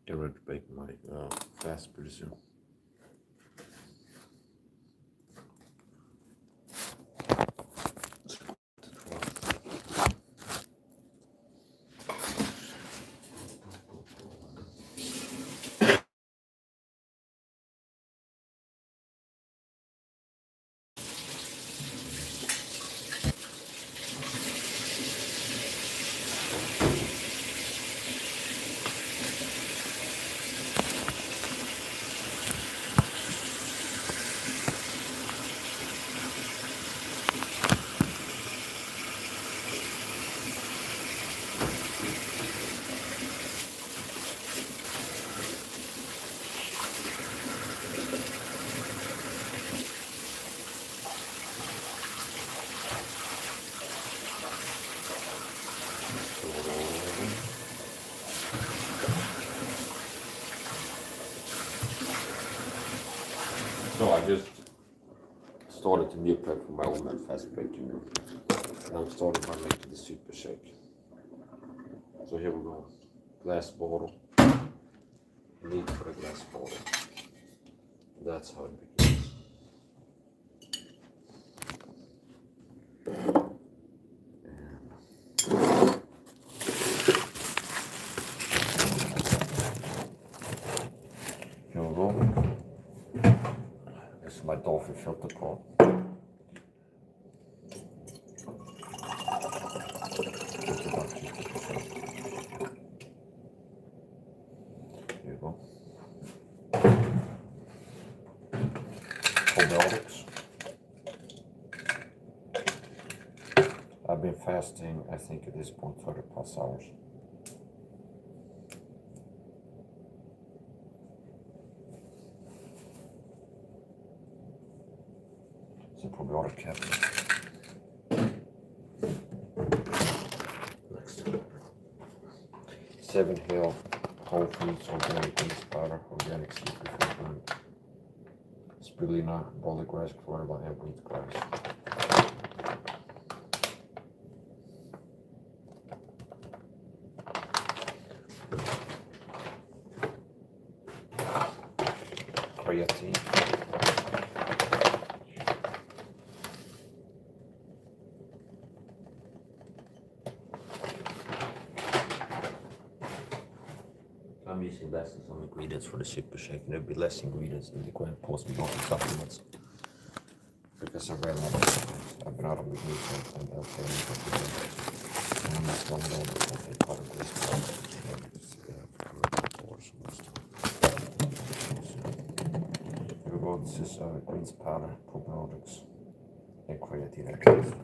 Get ready to bake my fast pretty soon. So I just started to meal prep for my own fast baking room. And I'm starting by making the super shake. So here we go. Glass bottle. Need for a glass bottle. That's how it begins. Here we go. This is my dolphin filter pot. Here we go. Probiotics. I've been fasting, I think at this point, 30 plus hours. It's a probiotic capsule. Next. 7 Hill Whole Foods Organic Beans Powder, Organic Seafood Food, Spirulina, Boulder Grass, Chlorella, and Wheat Grass. Creatine. I'm using less than some ingredients for the super shake, and there'll be less ingredients in the grand post me off the supplements. Because I ran out of supplements. I've been out of magnesium and L-theanine. And I'm not going on with part of this. Here we go, this is greens powder, probiotics, and creatine extract.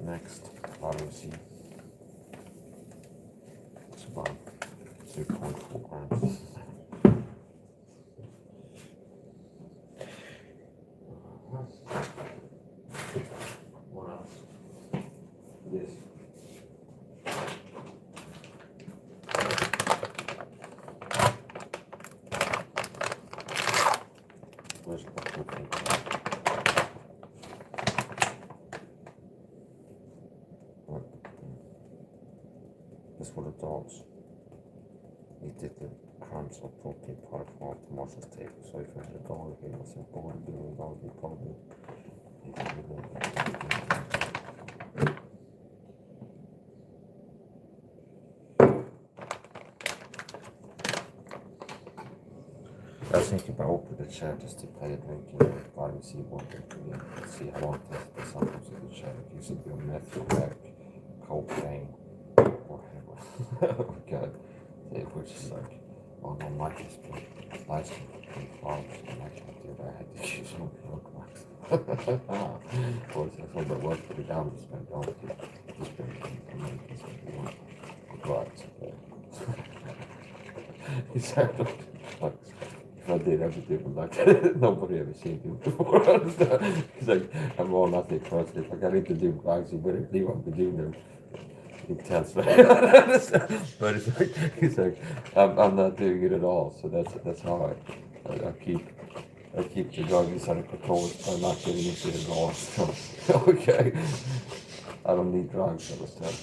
Next, vitamin C. It's about 3.4 grams. What else? Yes. Where's the protein? This for the dogs. Eat it in crumbs of protein part of the Marshall's table. So if you had a dog, it was a bodybuilding dog, you probably I think if I open the chat just to play a drinking vitamin C water, let's see how long it takes to sometimes in the chat. If you see methyl, crack, cocaine, or heroin. Oh god. Which is like, oh no, my history, life and flowers, and I can't do that. I had to use some milk wax. Of course, I told my work for the down to spend all of it. Just been Americans with one drugs. He said, like, if I did everything like that, nobody ever seen him before. He's like, I'm all nothing first. If I got into doing drugs, you better leave what I'm doing them. Intensely. But he's like, I'm not doing it at all. So that's how I keep the drug under control by not getting into it at all. So, okay, I don't need drugs. I was telling.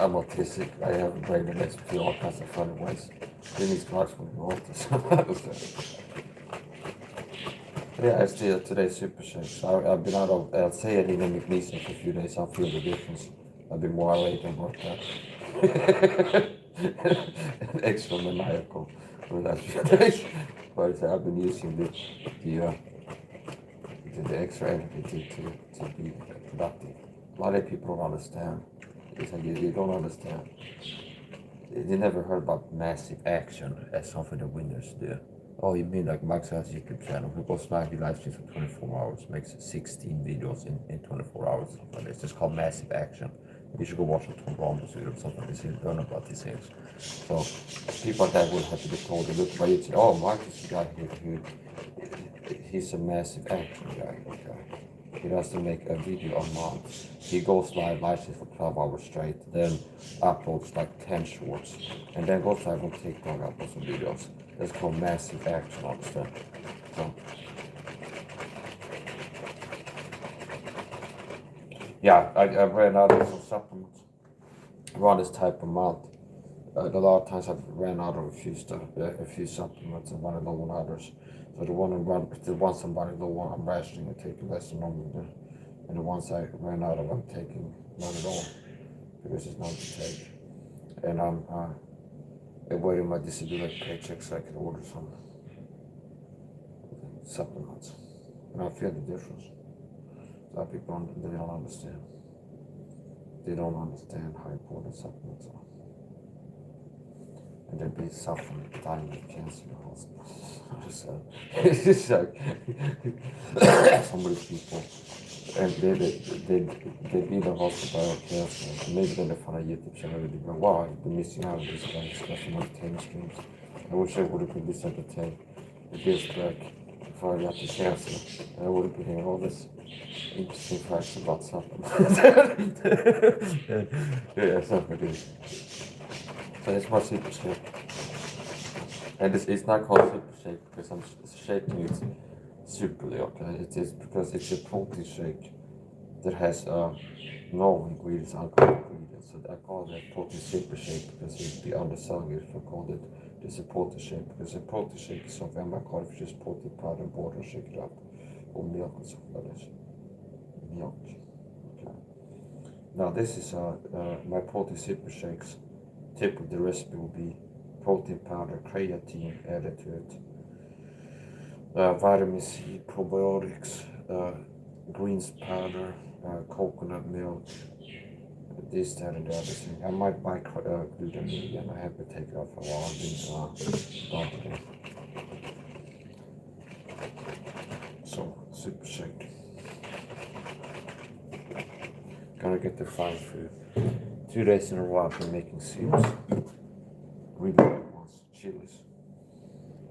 I'm autistic. I have a brain that makes me feel all kinds of funny ways. Then these guys from the autism. Yeah, I still today's super shape. So I've been out of sailing in magnesium for a few days. I feel the difference. I've been more awake and worked out. Extra maniacal for that few days. But I've been using the extra energy to be productive. A lot of people don't understand. It's like you don't understand. You never heard about massive action as something the winners do. Oh, you mean like Max has a YouTube channel who goes live, he live streams for 24 hours, makes 16 videos in 24 hours, something like this. It's called massive action. You should go watch a Tom Ramos video or something like this, you learn about these things. So people like that will have to be told to look by it, say, oh, Mark is the guy who he's a massive action guy. Okay. He has to make a video a month. He goes live streams for 12 hours straight, then uploads like 10 shorts, and then goes live on TikTok, uploads some videos. That's called massive action on stuff. So, yeah, I ran out of some supplements around this type of month. A lot of times I ran out of a few supplements and running low on others. So the ones I'm running low on, I'm rationing and taking less than normal. And the ones I ran out of, I'm taking none at all because it's not to take. And I'm waiting my disability paycheck so I can order some supplements. And I feel the difference. A lot of people they don't understand. They don't understand how important supplements are. And they'll be suffering, dying of cancer in the hospital. So, it's just like some of these people, and they be in the hospital of cancer. And maybe then they find a YouTube channel and they go, wow, I've been missing out on this kind of stuff in entertainment streams. I wish I would have been this entertained years back before I got the cancer. And I would have been hearing all this interesting facts about supplements. Yeah, something like this. So it's my super shake. And it's not called super shake because I'm shaking it superly, okay? It is because it's a protein shake that has no ingredients, alcohol ingredients. So I call it protein super shake because it'd be underselling it if I called it this a protein shake. Because a protein shake is something I might call it if just protein powder and water and shake it up. Or milk or something like this. Milk. Okay. Now this is my protein super shakes. Tip of the recipe will be protein powder, creatine added to it, vitamin C, probiotics, greens powder, coconut milk, this, that, and the other thing. I might buy glutamine again. I haven't taken it out for a while. I've been today. So, super shake. Gonna get the fine food. 2 days in a row I've been making soups. Really good ones. Chilies.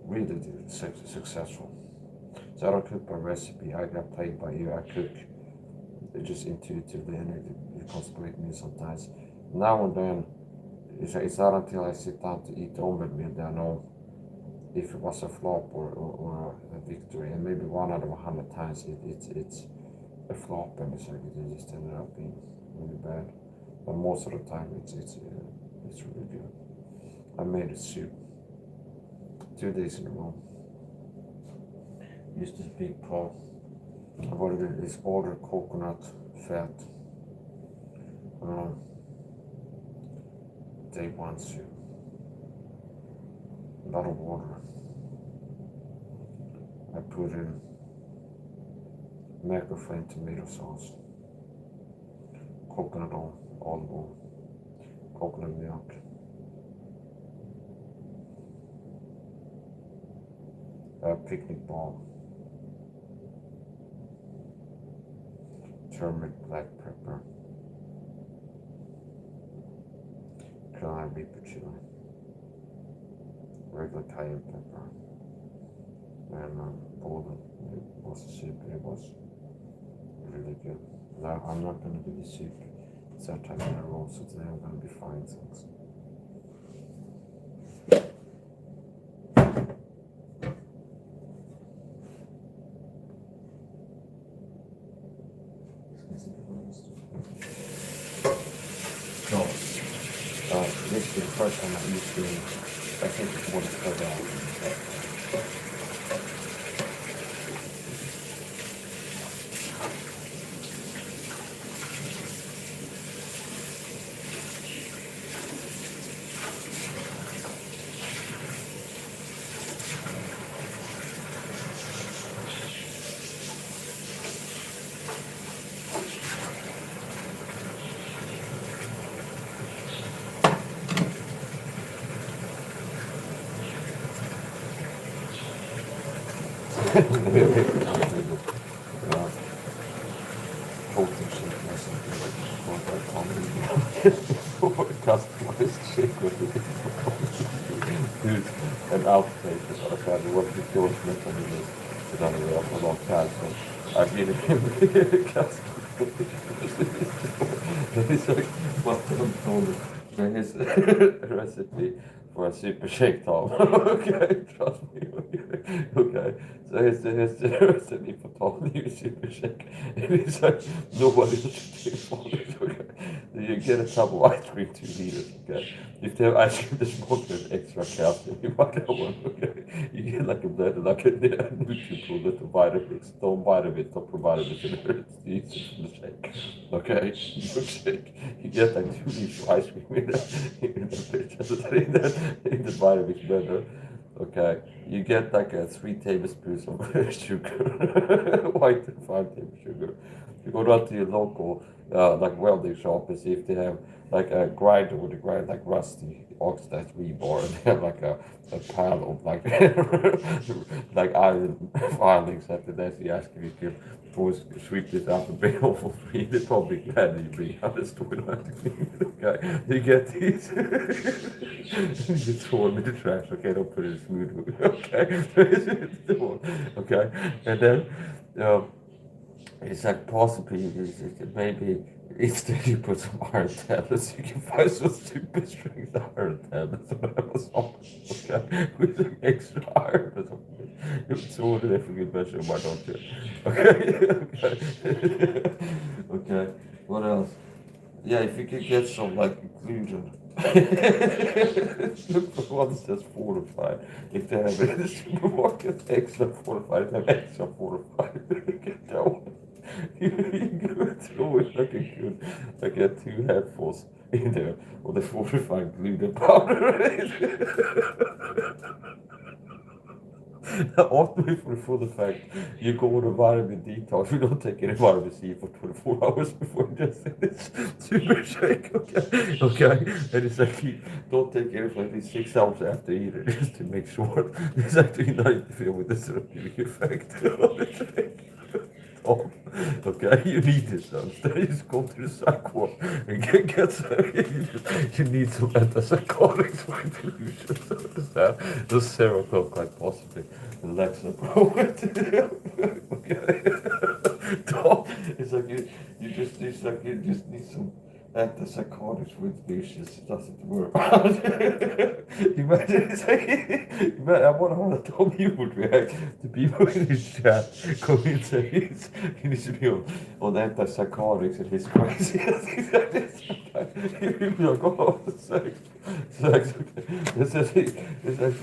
Really successful. So I don't cook by recipe. I got played by ear. I cook just intuitively and it constipates me sometimes. Now and then, it's not until I sit down to eat the omelet meal that I know if it was a flop or a victory. And maybe 1 out of 100 times it's a flop and it's like it just ended up being really bad. But most of the time it's really good. I made a soup 2 days in a row. Used this big pot. What it is ordered coconut fat. Day 1 soup. A lot of water. I put in microflame tomato sauce, coconut oil, olive oil, coconut milk, picnic balm, turmeric, black pepper, Carolina Reaper chili, regular cayenne pepper, and boiled it. It was a soup. It was really good. Now I'm not going to do the soup third time in a row, so today I'm going to be frying things. So, This is the first time I used it. I think it's what it's about. Protein shake or something like customized shake with dude, en outtake och så här, det var lite dåligt med familjen så den är på långt här så I really customized. It's like what I'm told his recipe for a super shake towel. Okay, trust me. Okay. So here's the recipe for towel you super shake. And it's like nobody should do it. Okay. So you get a tub of ice cream, 2 liters, okay. If they have ice cream that's more than extra calcium, you might have one, okay. You get like a blender, like a nutrient little vitamins, don't vitamins, don't provide it in the use it for the shake. Okay, milkshake. You get like 2 liters of ice cream in the vitamins blender. Okay, you get like 3 tablespoons of sugar, white and fine table sugar. You go down to your local like welding shop and see if they have like a grinder with a grind like rusty oxidized rebar, and they have like a pile of like like iron filings at the desk. You ask if you can always sweep this up and bring it off for free. They're probably glad that you bring out the store and have to clean it. Okay, you get these. You throw them in the trash. Okay, don't put it in smooth. Okay, okay, and then. It's like possibly maybe instead you put some iron tablets, you can find some super strength iron tablets on Amazon. Okay, with some extra iron or something. It's all in for good measure, why don't you? Okay, okay, okay. What else? Yeah, if you could get some like gluten. Look for one that says fortified. If they have it in the supermarket, extra fortified, if they have extra fortified, get that one. You go through it like a good, like a 2 handfuls in there, or the fortified gluten powder. Ultimately, for the fact you go on a vitamin detox, you don't take any vitamin C for 24 hours before you just this super shake, okay? Okay, and it's like you don't take it for at least 6 hours after eating, just to make sure it's actually not interfere with the therapeutic effect of the shake. Oh, okay, you need this now. Instead, you just go to the psych ward and get some, you need some antipsychotics for delusions. Understand? Those serotonin quite possibly. And Lexapro. Okay. Tom, it's like you just need some antipsychotics with delusions. It doesn't work. Imagine, it's like, I wonder how Tom you would react to people in his chat coming and saying he needs to be on antipsychotics and he's crazy. He'd be like, oh, sex, it's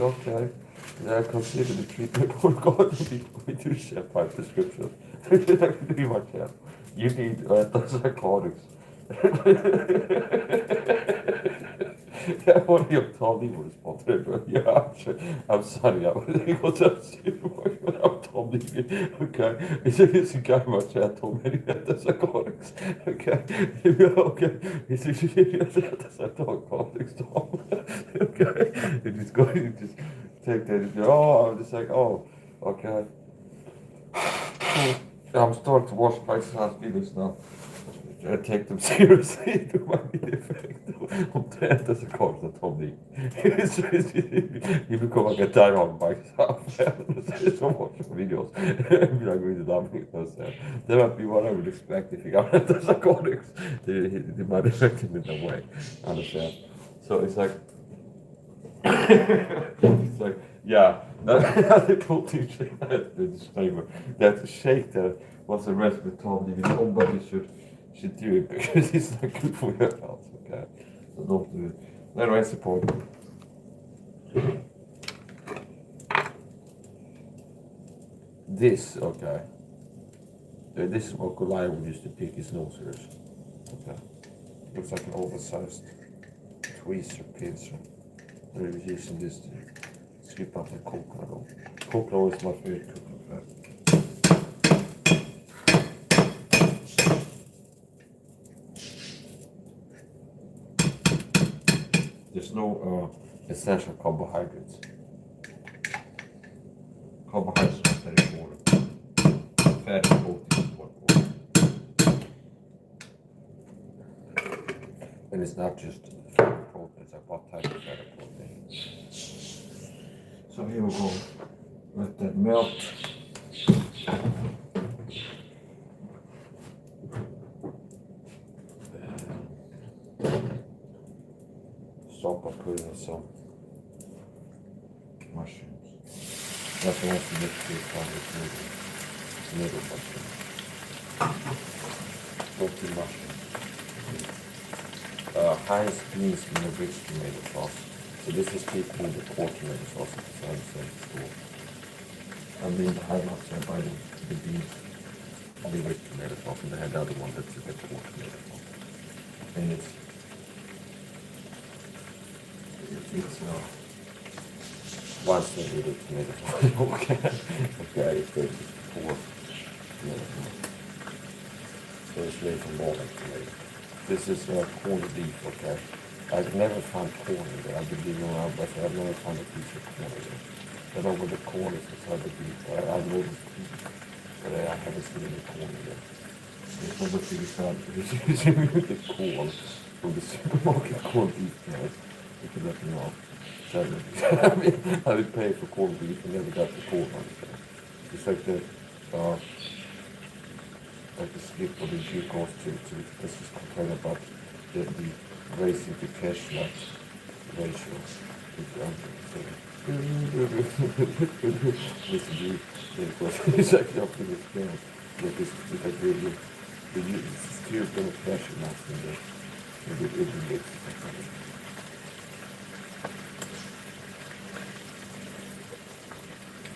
okay. Yeah, consider the treatment protocol to be going to chef by prescription. Pretty much, yeah. You need antipsychotics. Yeah, one of your Tommy was responded, but yeah, I'm sorry, I was able to see what I'm Tommy. Okay, it's a guy my chat told me that that's psychotics. Okay, okay, it's antipsychotics, Tom. Okay, and he's going to just take that and go, oh, I'm just like, oh, okay. I'm starting to wash my son's videos now. I take them seriously. Det var min effekt. Om det inte så konstigt att Tommy. You become like a die-hard by yourself. So much videos. Be like really loving it. That might be what I would expect if you got into psychotics. They might affect him in that way. Understand? So it's like, it's like, yeah, the protein shake, that's the disclaimer. That's a shake that was a recipe told you nobody should do it because it's not good for your health, okay? So don't do it. Anyway, it's the point. This, okay. This is what Goliath used to pick his noses. Okay. Looks like an oversized tweezer pincer. And we're using this to skip out the coconut oil. Coconut oil is my favorite cooking fat. There's no essential carbohydrates. Carbohydrates are very important. Fat and protein is more important. And it's not just fat and protein, it's like what type of fat and protein. So here we go. Let that melt. Stop by putting in some mushrooms. That's the one to make sure it's on this middle mushroom. Smoky mushroom. Heinz beans in the rich tomato sauce. So this is typically the pork tomato sauce at the same store. I mean, I not say by the beans, the rich tomato sauce, and they had the other one that's the pork tomato sauce. And it's one centimeter tomato sauce. Okay, it's good for tomato sauce. So it's made from walnut tomato. This is corned beef, okay? I've never found corn in there. I've been digging around, but I've never found a piece of corn in there. I know where the corn is beside the beef. I know the beef, but I haven't seen any corn in there. If nobody figures out if you get corn from the supermarket corned beef price, you can let me know. I mean, I've been paying for corned beef and never got the corn on it. It's like the skip or the Jew goes to this is complaining about the raising to cash nut ratio. It's actually up to this game. But this is like the steer going to cash nuts in there. It makes it.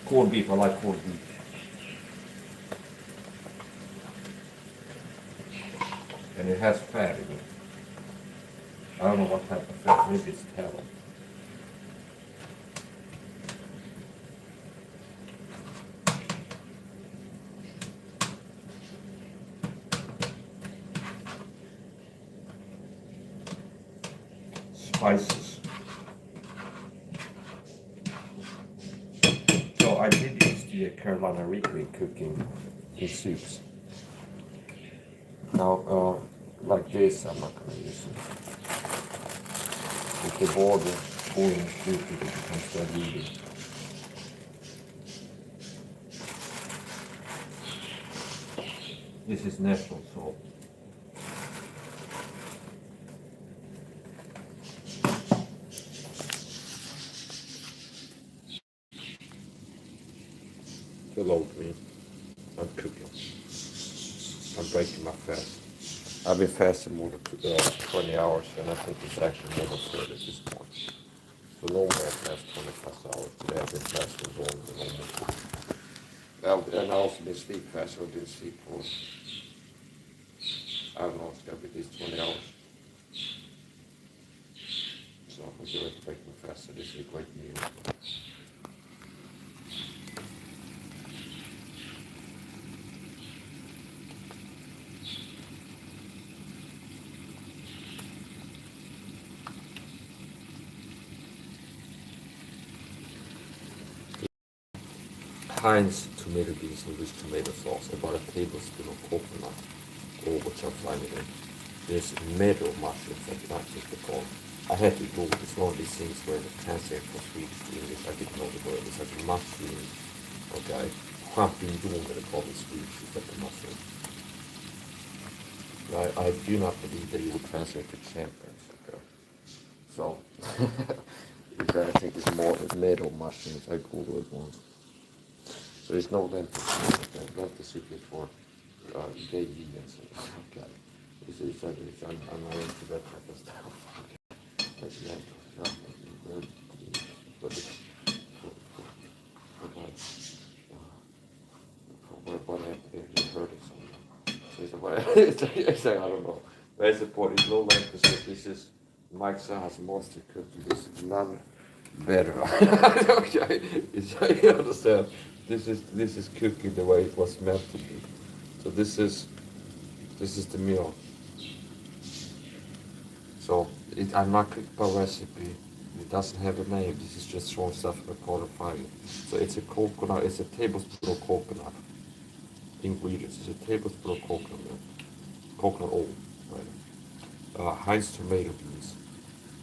Corned beef, I like corned beef. And it has fat in it. I don't know what type of fat, maybe it's tallow. Spices. So I did use the Carolina Reaper in cooking in soups. Now, like this, I'm not going to use it. If the border pouring soup, it becomes diluted. This is natural salt. Hello, me. I'm cooking. I'm breaking my fast. I've been fasting more than 20 hours, and I think it's actually more than 30 at this point. So normally I fast 25 hours. Today I've been fasting longer than normal. And I also been sleep fast, so I didn't sleep for, I don't know, it's got to be at least 20 hours. So I'm going to break my fast, so this is a great meal. Heinz tomato beans and rich tomato sauce, about a tablespoon of coconut oil, which I'm finding in. There's meadow mushrooms, I can't think the call. I had to Google, it's one of these things where the translate from Swedish to English, I didn't know the word. It's like a mushroom, okay? Champignon, they call it in Swedish, it's like a mushroom. I do not believe that you would translate to champions, okay? So, I think it's more meadow mushrooms, I Googled it once. So there's no lentil soup. Lentil soup is for gay vegans. Okay. I'm not into that type of stuff. president. But it's what I heard it somewhere. It's like, I don't know. But it's a point. It's low light percent. This is Mike SAHA's monster cookie. This is none better. Okay, you understand. This is cooking the way it was meant to be. So this is the meal. So I'm not cooking by recipe. It doesn't have a name. This is just throwing stuff in the pot of fire. So it's a coconut. It's a tablespoon of coconut. Ingredients. It's a tablespoon of coconut oil. Right. Heinz tomato beans.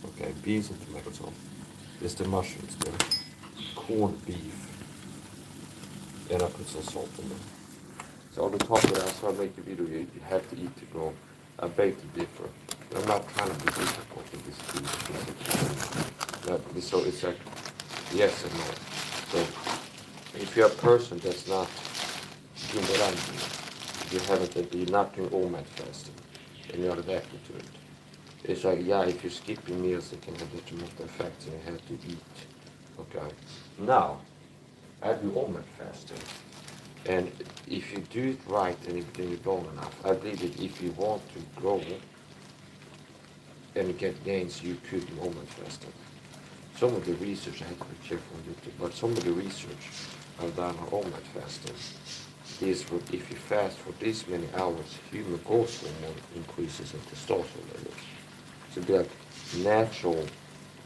Okay, beans and tomatoes. There's the mushrooms there. Corned beef. And I put some salt in there. So on the top of that, so I make a video, you have to eat to grow. I beg to differ. I'm not trying to be difficult in this food. So it's like yes and no. So if you're a person that's not doing what I'm doing, you're not doing OMAD fasting, and you're adapted to it. It's like, yeah, if you're skipping meals, it can have detrimental effects and you have to eat. Okay. Now, I do OMAD fasting. And if you do it right and if you do it long enough, I believe that if you want to grow and get gains, you could do OMAD fasting. Some of the research, I have to be careful on YouTube, but some of the research I've done on OMAD fasting is if you fast for this many hours, human growth hormone increases and testosterone levels. So it'd be like natural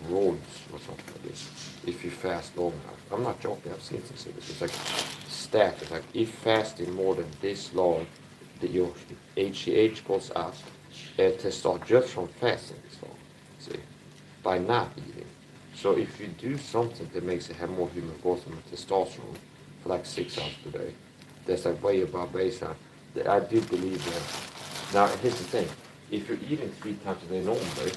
roids or something like this if you fast long enough. I'm not joking, I've seen this. It's like stat. It's like if fasting more than this long, that your HGH goes up and testosterone just from fasting this long. See, by not eating. So if you do something that makes it have more human growth and testosterone for like 6 hours per day, that's like way above baseline. I do believe that. Now here's the thing: if you're eating 3 times a day normally,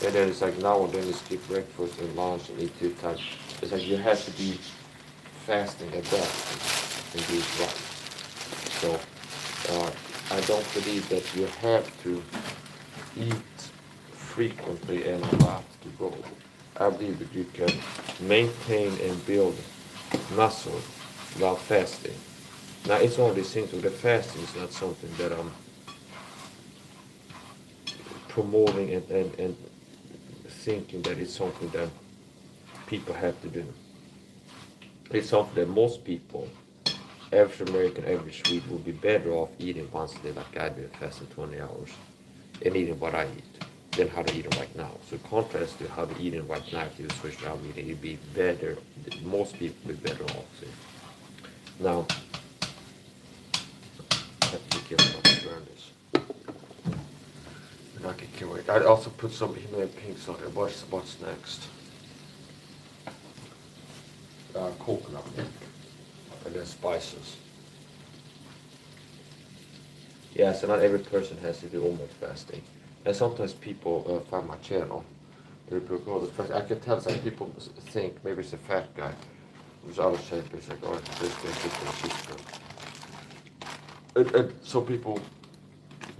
and then it's like now and then you skip breakfast and lunch and eat 2 times, it's like you have to be fasting at that and do it right. So I don't believe that you have to eat frequently and a lot to grow. I believe that you can maintain and build muscle without fasting. Now it's all these things with the fasting is not something that I'm promoting and thinking that it's something that people have to do. It's something that most people, average American, average Swede, would be better off eating once a day like I do, fasting 20 hours, and eating what I eat, than how to eat it right now. So contrast to how to eat it right now, if you switch to how to eat it, you'd be better, most people would be better off. See? Now, I have to be careful not to burn this. And I can kill it. I'd also put some Himalayan pinks on it. What's next? Coconut milk. And then spices. Yeah, so not every person has to do OMAD fasting. And sometimes people find my channel. I can tell some people think maybe it's a fat guy. There's other shape. It's like, oh, this thing. And so people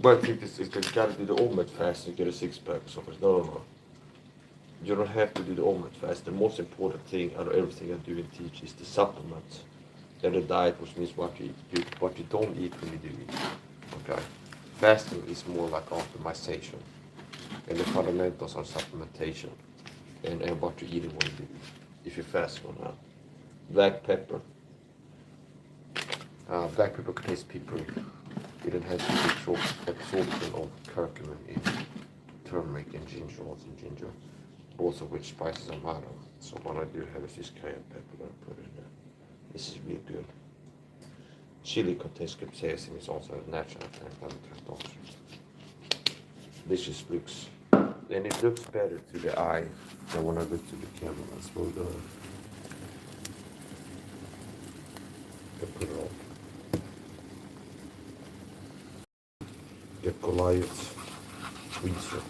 might think this is you gotta do the OMAD fast and get a 6-pack or something. No. You don't have to do the OMAD fast. The most important thing out of everything I do and teach is the supplements and the diet, which means what you don't eat when you do eat. Okay. Fasting is more like optimization. And the fundamentals are supplementation and what you eat and when you do eat. If you fast or not. Black pepper. Black pepper contains piperine. It enhances the absorption of curcumin in turmeric and ginger, also ginger, both of which spices are vital. So what I do have is this cayenne pepper that I put in there. This is really good. Chili contains capsaicin, it's also a natural antioxidant. This just looks, and it looks better to the eye than when I look to the camera. That's what we're doing. Put it on. Get Goliath tweezer.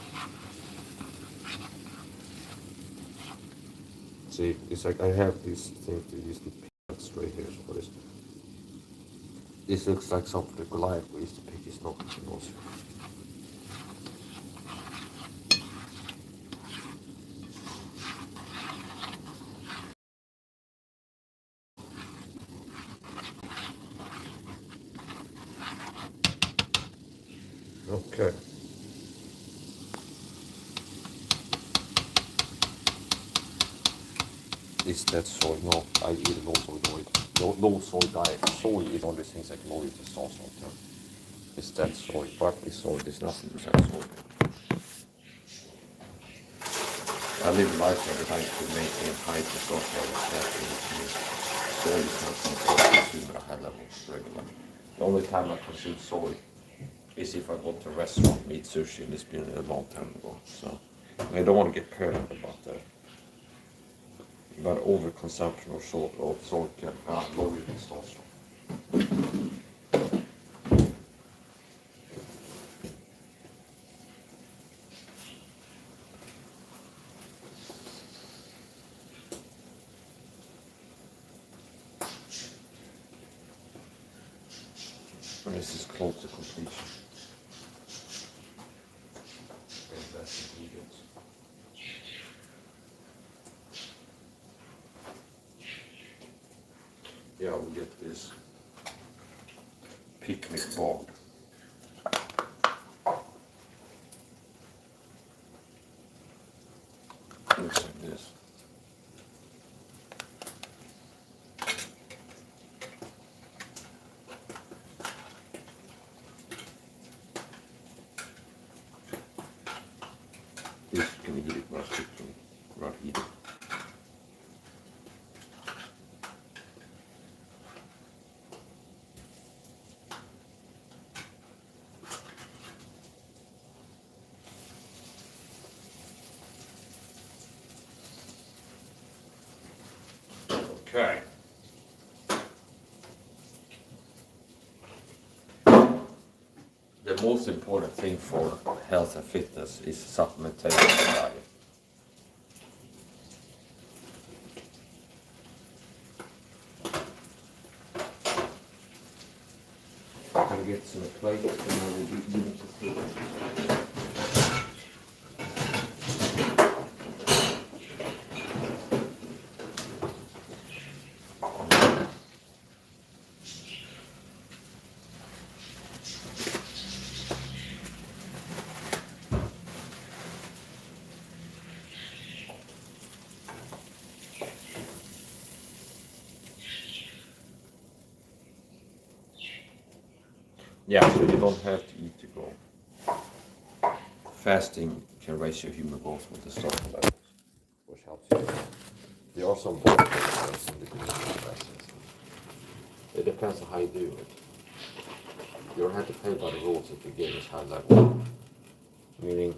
See, it's like I have these things to use the peanuts right here for this. This looks like something that Goliath used to pick his nose. is that soy? No, I eat a low soy diet. Low soy diet. Soy is all these things like low in testosterone. It's that soy, partly soy. There's nothing besides soy. I live life every time to maintain high testosterone. Soy is not something I consume at a high level regularly. The only time I consume soy is if I go to a restaurant and eat sushi, and it's been a long time ago. So I don't want to get paranoid about that. But overconsumption of soy can lower your testosterone. And this is close to completion. And that's ingredients. Yeah, we'll get this picnic board. Looks like this. This you can eat it right quickly, right eat it. Okay. The most important thing for health and fitness is supplementation and diet. I can get some plates and I will be eating the food. Yeah, so you don't have to eat to go. Fasting can raise your human growth with the testosterone levels, which helps you. There are some benefits in the beginning of fasting. It depends on how you do it. You don't have to play by the rules if you get this high level. Meaning,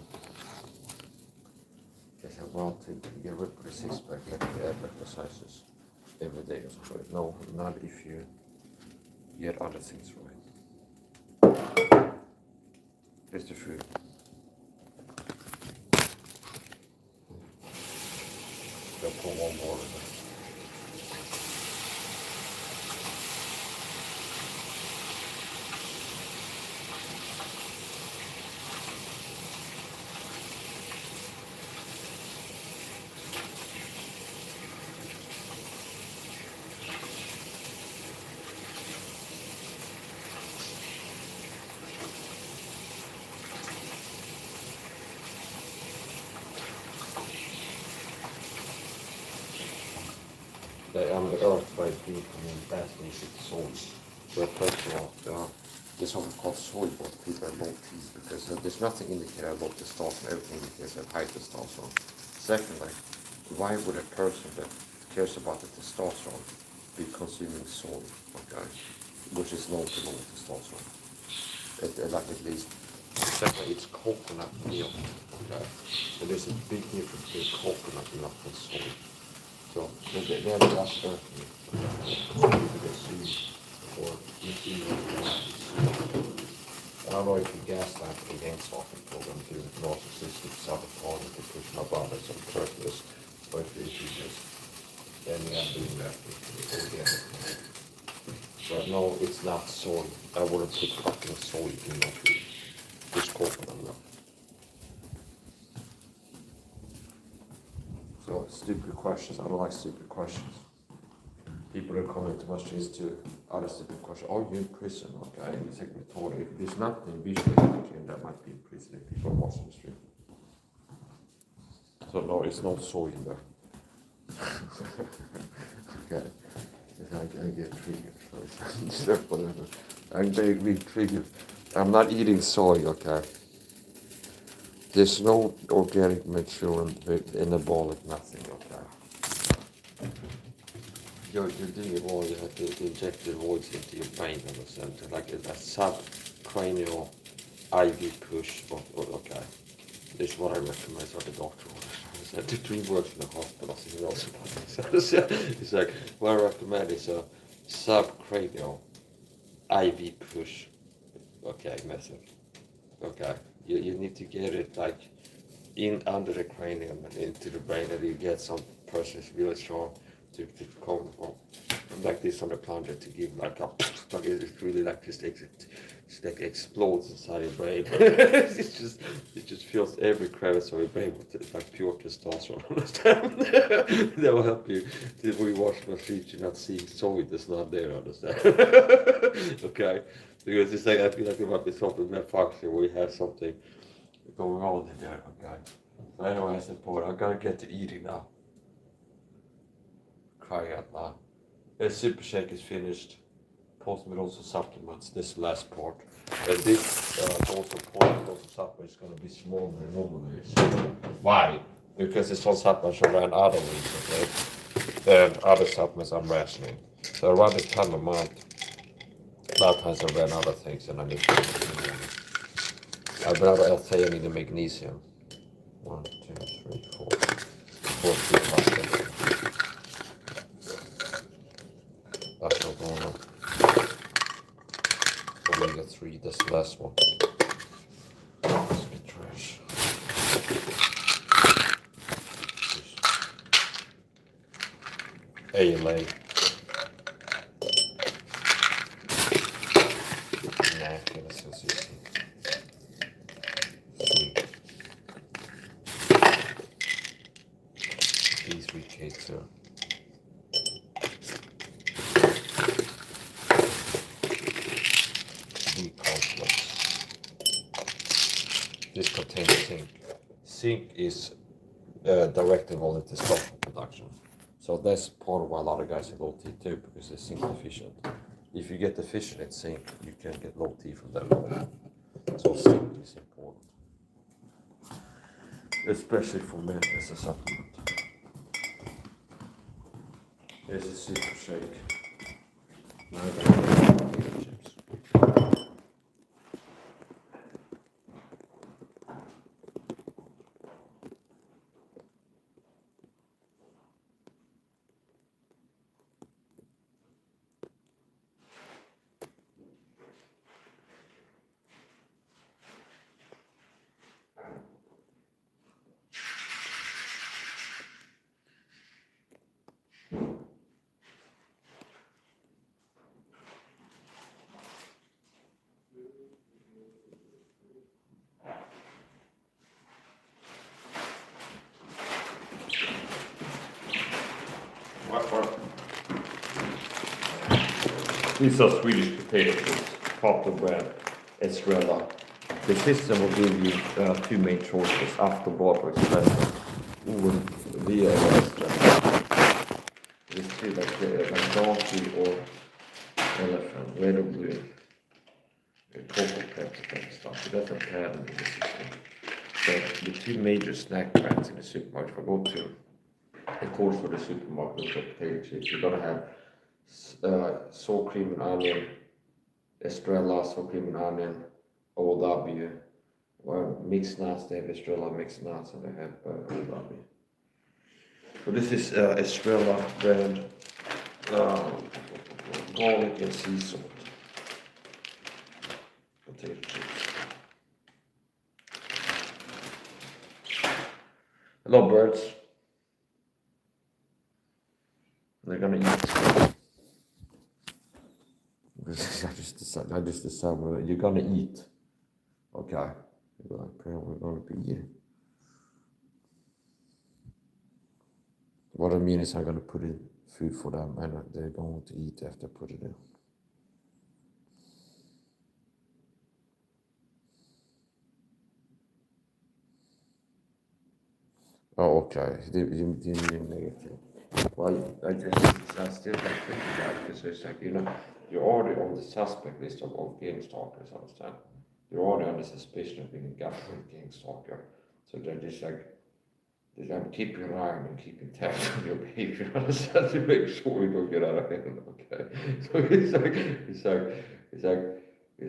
they say, well, to get rid of the six-pack, you have to add exercises every day or something. No, not if you get other things right. Here's the food. They'll put one more in there. The earth by deep and that's basic soil. So first of all, this one called soy board people are low T because there's nothing indicating low testosterone, everything indicates high testosterone. Secondly, why would a person that cares about the testosterone be consuming soy, okay, which is known to low testosterone? Like at least, secondly, it's coconut milk, okay? So there's a big difference between coconut milk and soy. So they're just earthy. Or I don't know if you gaslight the against often program doing narcissistic sabotage to push my brothers and purpose, but if you just then you are doing that again. But no, it's not soy. I wouldn't put fucking soy in my food. Just coconut milk. So stupid questions. I don't like stupid questions. People are coming to my streets to other stupid questions. Are you in prison? Okay, it's like rhetoric. If there's nothing visually indicating that might be in prison if people are watching the street. So no, it's not soy in there. Okay. I get triggered. So whatever. I'm being triggered. I'm not eating soy, okay? There's no organic material in the ball, nothing, okay? You're doing it wrong. You have to inject the roids into your brain, understand? Like a subcranial IV push. Okay. This is what I recommend for the doctor. The three works in the hospital, so he knows about it. So it's like, what I recommend is a subcranial IV push, okay, method. Okay, you need to get it like in under the cranium and into the brain, and you get some process really strong to come like this on the plunger to give like a like it's really like just it's like explodes inside your brain. It just fills every crevice of your brain with like pure testosterone. Understand? That will help you to rewash my feet. You're not seeing soy that's not there. Understand? Okay, because it's like I feel like there might be something malfunction. We have something going on in there. Okay. So anyway, I said, boy, I gotta get to eating now. Crying out loud. The super shake is finished. Post with also supplements. This last part. And this also part also supplement is gonna be smaller than normally. Why? Because it's all supplements I ran out of these, okay? And other supplements I'm rationing. So around this time of month, a lot of times I ran out of things and I need to I've ran out of L-theanine and magnesium. 1, 2, 3, 4. 4 supplements. That's not going on. Omega 3, that's the last one. That's a bit trash. ALA. Nah, okay, that's so easy. 3. D3K2. B complex. This contains zinc. Zinc is directing all the testosterone production. So that's part of why a lot of guys have low T too, because they're zinc deficient. If you get deficient in zinc, you can get low T from that level. So zinc is important, especially for men as a supplement. There's a super shake. Now I got potato chips. These are Swedish potato chips, Papa bread, Estrella. The system will give you two main choices, Aftonbladet or Expressen, or via Estrella. There's two like donkey or elephant, red or blue, cocoa pepper kind of stuff. So that's a pattern in the system. So the two major snack brands in the supermarket, if I go to the course for the supermarket for potato chips, you're gonna have sour cream and onion, Estrella, sour cream and onion, OW, or mixed nuts. They have Estrella mixed nuts, and they have OW. So this is Estrella brand, garlic and sea salt potato chips. Hello, birds. They're gonna eat. I just decided you're gonna eat. Okay. Apparently we're gonna be eating. What I mean is I'm gonna put in food for them and they're going to eat after I put it in. Oh, okay. Det är negativt. Well, I still like thinking that because it's like, you're already on the suspect list of gang stalkers, understand? You're already on the suspicion of being a government gang stalker. So they're just like, keeping an eye on and keeping tabs on your behavior, understand? To make sure you don't get out of hand, okay? So it's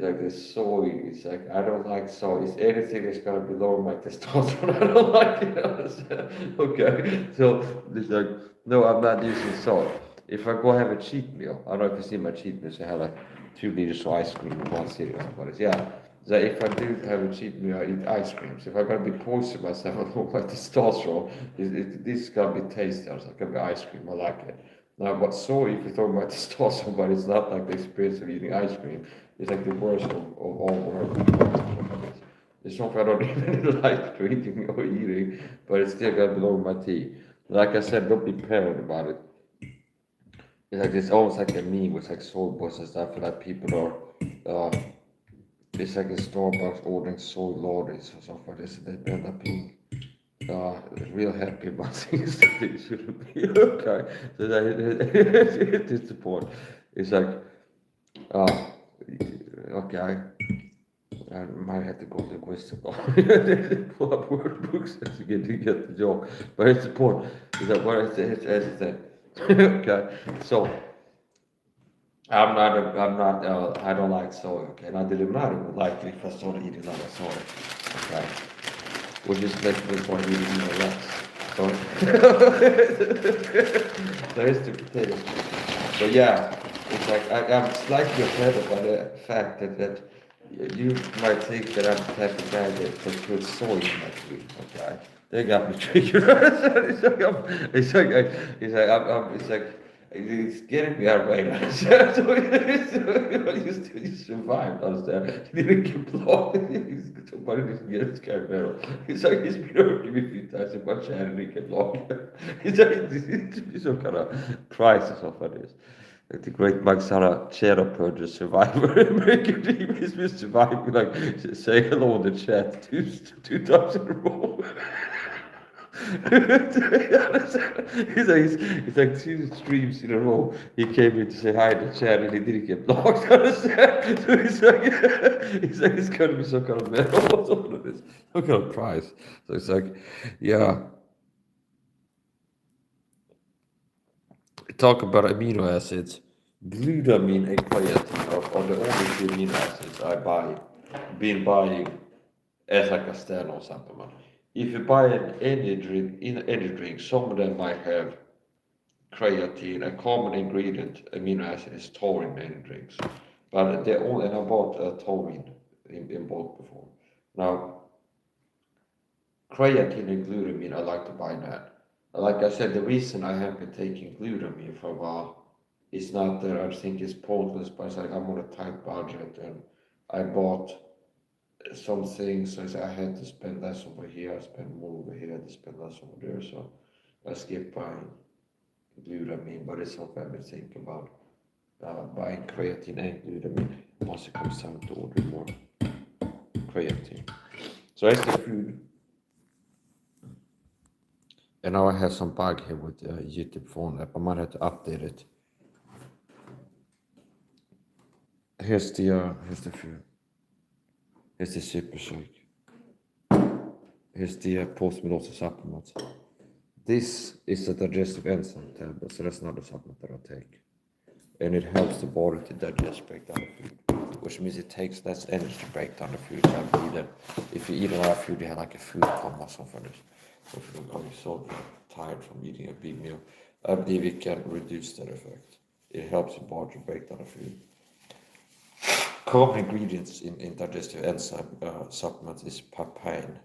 like this soy. It's like I don't like soy. It's anything that's gonna be lower my testosterone. I don't like it. Understand? Okay. So it's like no, I'm not using soy. If I go have a cheat meal, I don't know if you see my cheat meals. I have like 2 liters of ice cream and one cereal. But yeah. So if I do have a cheat meal, I eat ice cream. So if I'm gonna be poisoning myself on low my testosterone, this is gonna be tasty. It's gonna be ice cream. I like it. Now, but soy, if you're talking about testosterone, but it's not like the experience of eating ice cream. It's like the worst of all worlds. It's something I don't even like drinking or eating, but it's still got below my tea. Like I said, don't be paranoid about it. It's like it's almost like a meme with like soy boys and stuff. Like people are, it's like in Starbucks ordering soy lattes or something like this. They end up being real happy about things that they shouldn't be. Okay, so it's the point. It's like, uh, okay. I might have to go to the quiz pull up word books to get the joke. But it's the point. Is that what it's that? Okay. So I don't like soy, okay? And I didn't not even like it if I started eating a lot of soy. Okay. Which just makes me want to eat even less. So there's the potatoes. So yeah, it's like I'm slightly offended by the fact that you might think that I'm the type of guy that puts soy in my food. Okay, they got me triggered. It's getting me out of way. You survived, understand? You didn't get blocked. Somebody didn't get his camera. It's like he's been hurting me a few times in my chat and he get blocked. It's like it's some kind of price or something like this. Like the great Magsara Cheddar Purger survivor. American team has been surviving, like, say hello in the chat two times in a row. He's like 2 streams in a row. He came in to say hi to chat and he didn't get blocked. So he's like, it's gonna be some kind of medal or something like this. Some kind of prize. So it's like, yeah. Talk about amino acids. Glutamine and creatine are the only 2 amino acids been buying as like a standalone supplement. If you buy an energy drink, some of them might have creatine. A common ingredient amino acid is taurine in energy drinks, but they only and I bought taurine in bulk before. Now, creatine and glutamine, I like to buy that. Like I said, the reason I have been taking glutamine for a while is not that I think it's pointless, but it's like I'm on a tight budget and I bought some things, so I had to spend less over here, I spend more over here, I had to spend less over there, so I skipped buying glutamine, but it's something I've been thinking about buying creatine and glutamine once it comes time to order more creatine. So that's the food. And now I have some bug here with YouTube phone app. I might have to update it. Here's the food. Here's the super shake. Here's the post-melosa supplements. This is a digestive enzyme tablet, so that's not a supplement that I take. And it helps the body to digest, break down the food, which means it takes less energy to break down the food. So I believe that if you eat a lot of food, you have like a food coma or something. So if you're so tired from eating a big meal, I believe it can reduce that effect. It helps your body to break down the food. Common ingredients in digestive enzyme supplements is papain,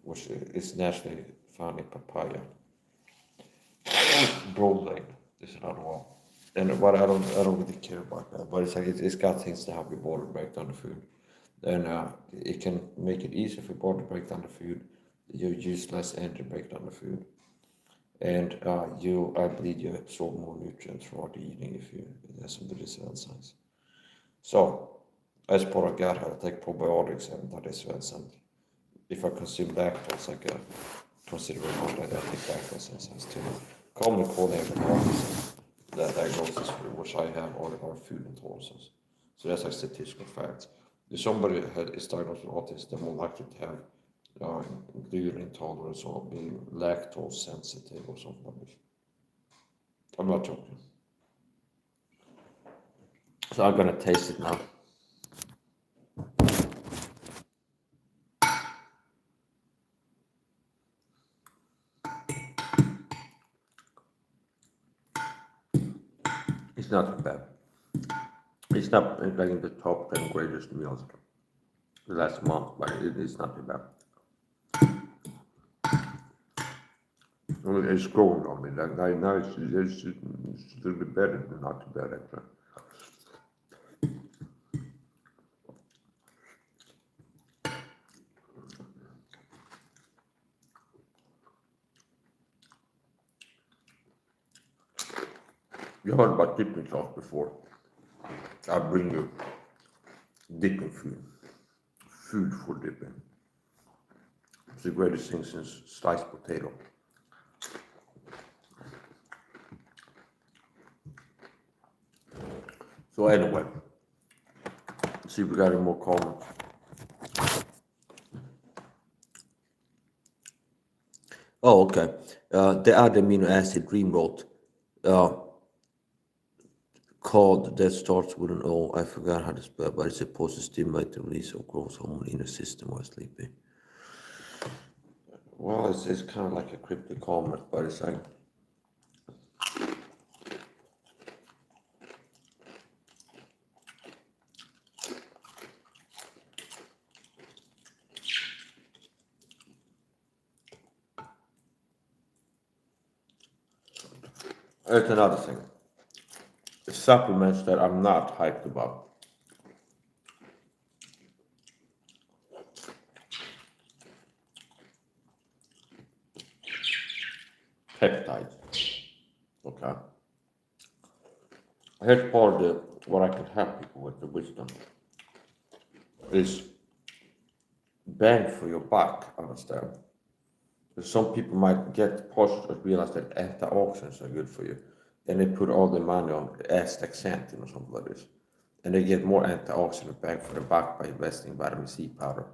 which is naturally found in papaya. Bromelain is another one. And what I don't really care about that, but it's like it's got things to help your body break down the food. And it can make it easier for your body to break down the food. You use less energy to break down the food. And I believe you absorb more nutrients throughout the eating if you have some digestive enzymes. So, as part of gut health, I take probiotics and digestive enzymes. If I consume lactose, considering how diabetic breakfast incense too. Commonly called diagnosis, that diagnosis which I have are food intolerances. So that's like statistical facts. If somebody is diagnosed with autism, they're more likely to have gluten intolerance or being lactose sensitive or something like this. I'm not joking. So I'm gonna taste it now. It's not too bad. It's not like in the top 10 greatest meals the last month, but it is not too bad. It's growing on me. Like now it's a little bit better, but not too bad actually. You heard about dipping sauce before. I bring you dipping food. Food for dipping. It's the greatest thing since sliced potato. So anyway, see if we got any more comments. Oh, okay. The other amino acid Dream wrote called that starts with an O. I forgot how to spell, but it's supposed to stimulate the release of growth hormone in the system while sleeping. Well, it's kind of like a cryptic comment, but it's like it's another thing. Supplements that I'm not hyped about. Peptides. Okay. Here's part of what I can help people with the wisdom is bang for your buck, understand? Because some people might get pushed or realize that antioxidants are good for you. Then they put all their money on astaxanthin or something like this. And they get more antioxidant bang for the buck by investing in vitamin C powder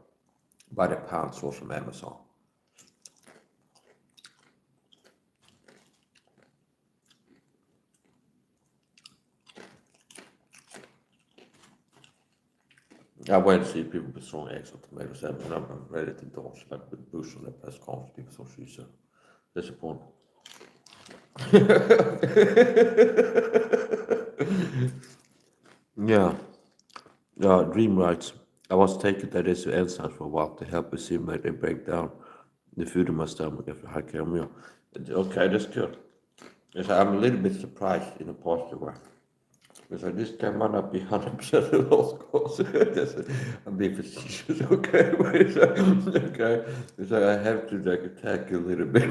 by the pound source from Amazon. I went to see people with strong eggs or tomatoes, and I'm ready to dance like with Bush on the press conference. People so she's disappointed. Yeah. Dream writes, I was taking that as enzymes for a while to help assimilate and break down the food in my stomach after high carb meal. Okay, that's good. Yes, I'm a little bit surprised in a positive way. Because this guy might not be 100% of those goals. I'm being facetious, okay? But it's okay. It's like I have to like attack you a little bit.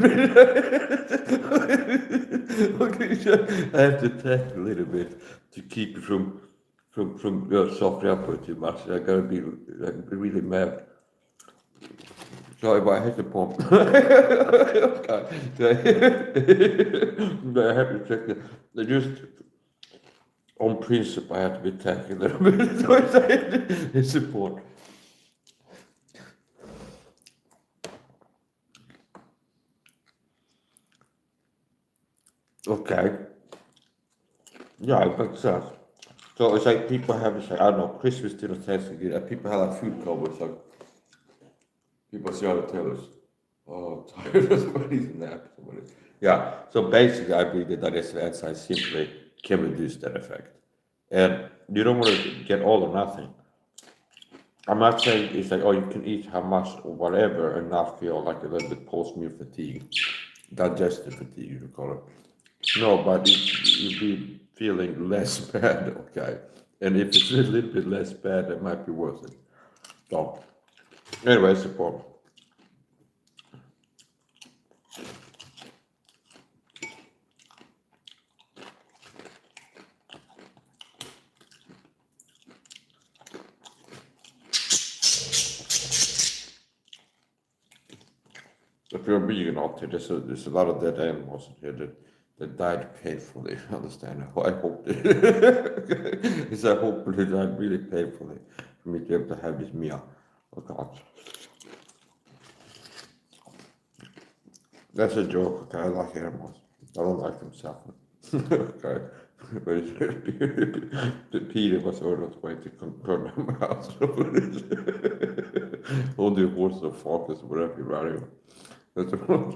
Okay, so I have to attack you a little bit to keep you from softening up too much. I gotta be like really mad. Sorry, but I hit the pump. Okay. I have to check it. Just on principle, I have to be tacky a little bit. So it's support. Okay. Yeah, it makes sense. So it's like people have this, like, I don't know, Christmas dinner, Thanksgiving, people have like food club, it's like people see all the tailors. Oh, I'm tired. Somebody's nap. Yeah. So basically, I believe that digestive enzymes simply can reduce that effect. And you don't want to get all or nothing. I'm not saying it's like, oh, you can eat how much or whatever and not feel like a little bit post-meal fatigue, digestive fatigue, you call it. No, but you'll be feeling less bad, okay? And if it's a little bit less bad, it might be worth it. So, anyway, support. if you're vegan out there, there's a lot of dead animals in here that died painfully. Understand? I hope they, it's I hope they died really painfully for me to be able to have this meal. Oh God, that's a joke. Okay, I like animals. I don't like them suffering. Okay. But Peter was on his way to confront him house. Only a horse or focus, whatever you're riding. That's what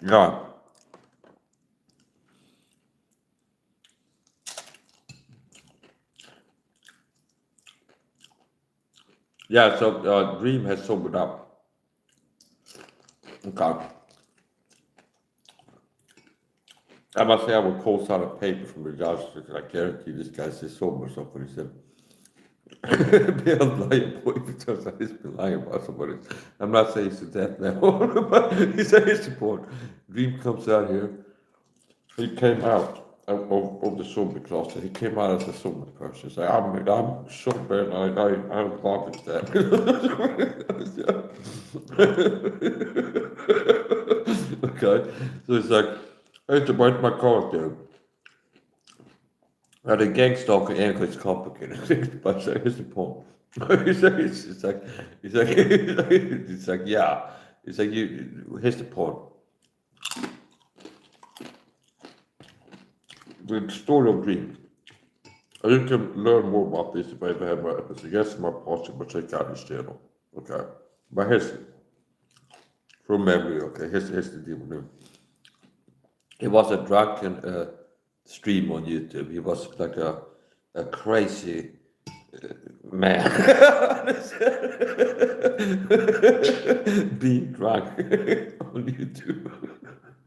yeah. Yeah, so Dream has sobered up. Okay. I must say I would co-sign a paper from the judge because I guarantee this guy's just sober or something. He said, be a liar boy if it turns out he's been lying about somebody. I'm not saying it's to death level, but he said his support. Dream comes out here. He came out of the sober closet. He came out as a sober person. He's like, I'm sober and I'm loving that. Okay. So it's like, it's about my car, dude. The gang stalker angle is complicated, but here's the point. It's like, yeah. It's like, here's the point. The story of Dream. You can learn more about this if I ever have my episode. Yes, my possible check out this channel. Okay. But here's, from memory, okay, here's the deal with him. He was a drunken stream on YouTube. He was like a crazy man being drunk on YouTube.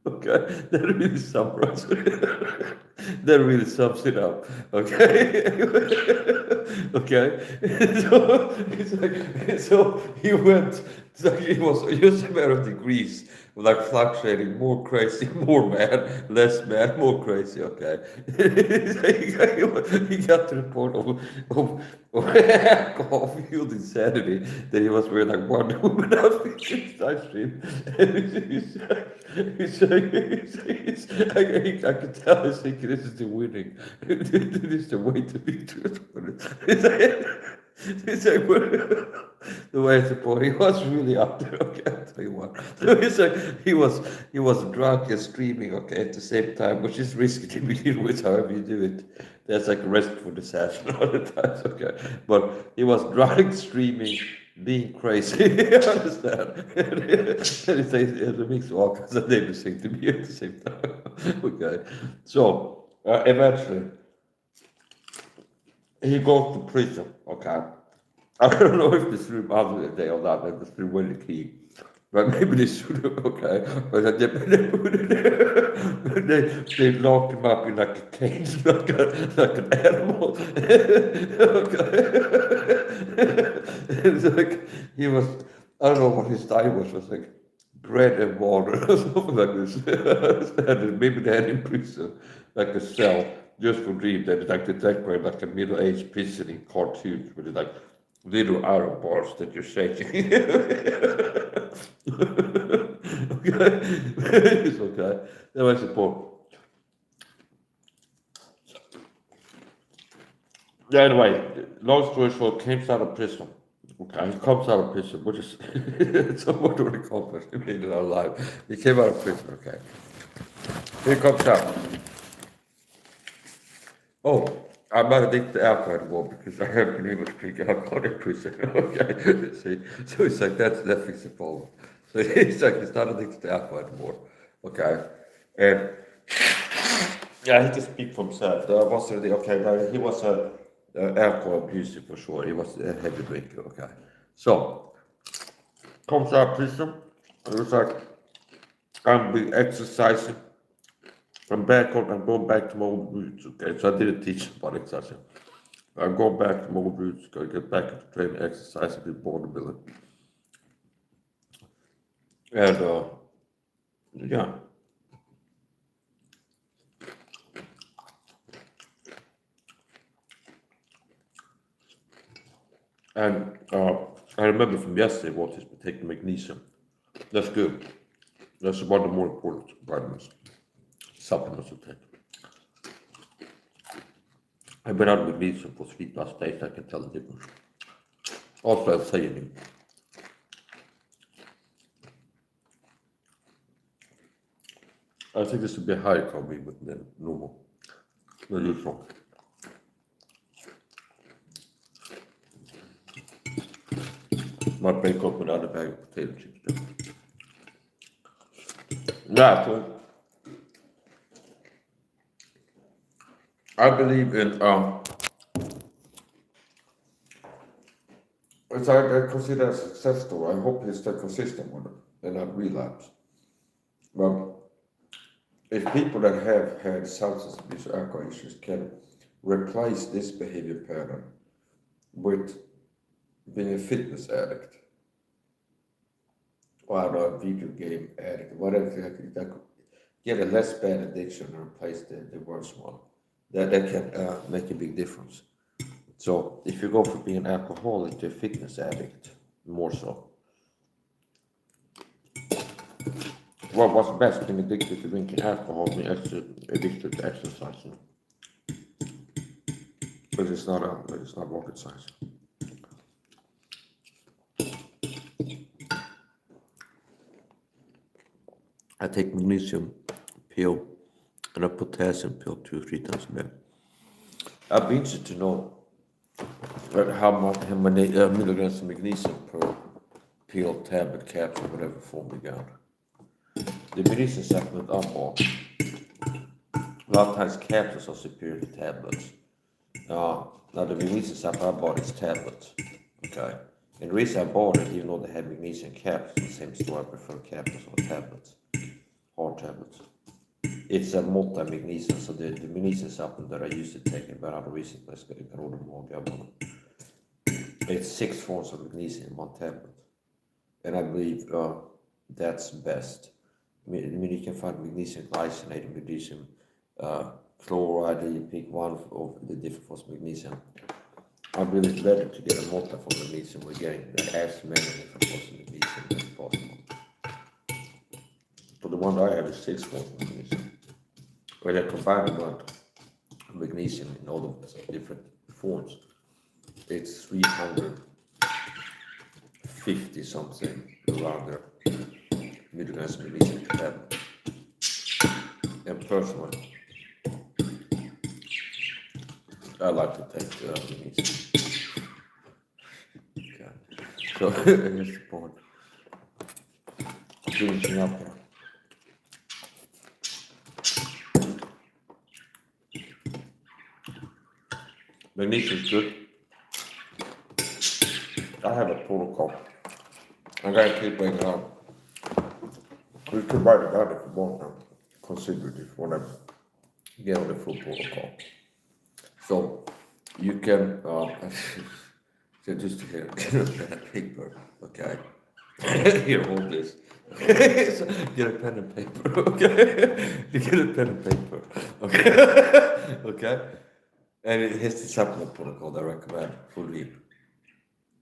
Okay, that really summarizes it. That really sums it up. Okay, okay. So he went. So it was just a matter of degrees, like fluctuating, more crazy, more mad, less mad, more crazy. Okay, he got to the point of alcohol-fueled insanity that he was wearing like one woman outfit in ice cream. I could tell he's thinking this is the winning, this is the way to be truthful. It's like, the way it's supposed, he was really up there. Okay, I'll tell you what. So it's like he was drunk and streaming. Okay, at the same time, which is risky to begin with. However you do it, there's like a risk for disaster all the times. Okay, but he was drunk, streaming, being crazy. You understand? And it makes all kinds of everything to be at the same time. Okay, so eventually he goes to prison. Okay. I don't know if this room other than they or not, they just threw away the key. But maybe they should have, okay. But they locked him up in like a cage, like an animal. Okay. It's like he was, I don't know what his diet was like bread and water or something like this. And maybe they had in prison like a cell just for Dream that like the decorate like a middle-aged prison in cartoons with like little iron bars that you're shaking. Okay, it's okay. That was the point. Yeah, anyway, long story short, comes out of prison. Okay, he comes out of prison, which is somewhat of an accomplishment. He made it out alive. He came out of prison. Okay, he comes out. Oh, I'm not addicted to alcohol anymore because I haven't been able to drink alcohol in prison. Okay, see, so it's like that fixes the problem. So it's like he's not addicted to alcohol anymore. Okay, and yeah, he can speak for himself. Was the okay? No, he was a alcohol abuser for sure. He was a heavy drinker. Okay, so comes out of prison. It was like I'm be exercising. I'm going back to my old roots, okay? So I didn't teach about exercising. I'm going back to my old roots, gotta get back into training, exercise, and be bodybuilding. And, yeah. And remember from yesterday what is taking magnesium. That's good. That's one of the more important vitamins, supplements to take. I've been out of magnesium for 3+ days. I can tell the difference. Also, I'm saying, I think this would be higher for me than normal, than usual. Might break up another bag of potato chips. Yeah, so I believe in which I consider a success story. I hope he's still consistent with it and not relapse. But if people that have had substance abuse or alcohol issues can replace this behavior pattern with being a fitness addict or a video game addict, whatever, that could get a less bad addiction and replace the worst one. That can make a big difference. So if you go from being an alcoholic to a fitness addict, more so. Well, what's best? Being addicted to drinking alcohol, being addicted to exercising. But it's not rocket science. I take magnesium pill and a potassium pill 2 or 3 times a day. I'd be interested to know how many milligrams of magnesium per pill, tablet, capsule, whatever form we got. The magnesium supplement I'm on, a lot of times capsules are superior to tablets. Now the magnesium supplement I bought is tablets. Okay. And the reason I bought it, even though they have magnesium capsules, the same store, I prefer capsules or tablets, hard tablets. It's a multi-magnesium, so the magnesium supplement that I used to take about out recently, I can order more. It's 6 forms of magnesium in one tablet, and I believe that's best. I mean, you can find magnesium glycinate, magnesium chloride. You pick one of the different forms of magnesium. I believe it's better to get a multi-form magnesium. We're getting as many different forms of magnesium as possible. So the one I have is 6 forms of magnesium. When I combine about magnesium in all of the different forms, it's 350 something around there milligrams of magnesium per tablet. And personally, I like to take magnesium. Okay. So here's the point. Finishing up here. Magnesium is good. I have a protocol. I gotta keep bringing it up. You can write it down if you want to. Consider it if you want to get on the full protocol. So you can so just here, get a pen and paper, okay? Here, hold this. So get a pen and paper, okay? You get a pen and paper, okay? Okay? And here's the supplement protocol that I recommend for sleep.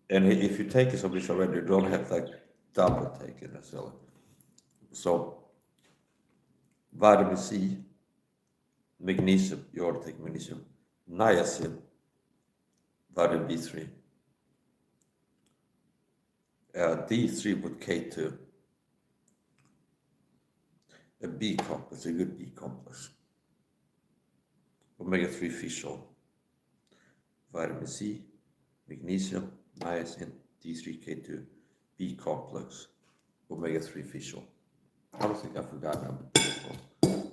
And if you take it so much already, you don't have like double take it necessarily. So vitamin C, magnesium, you ought to take magnesium, niacin, vitamin B3, D3 with K2, a B complex, a good B complex, omega-3 fish oil, vitamin C, magnesium, niacin, D3, K2, B complex, omega-3 fish oil. I don't think I forgot number 2.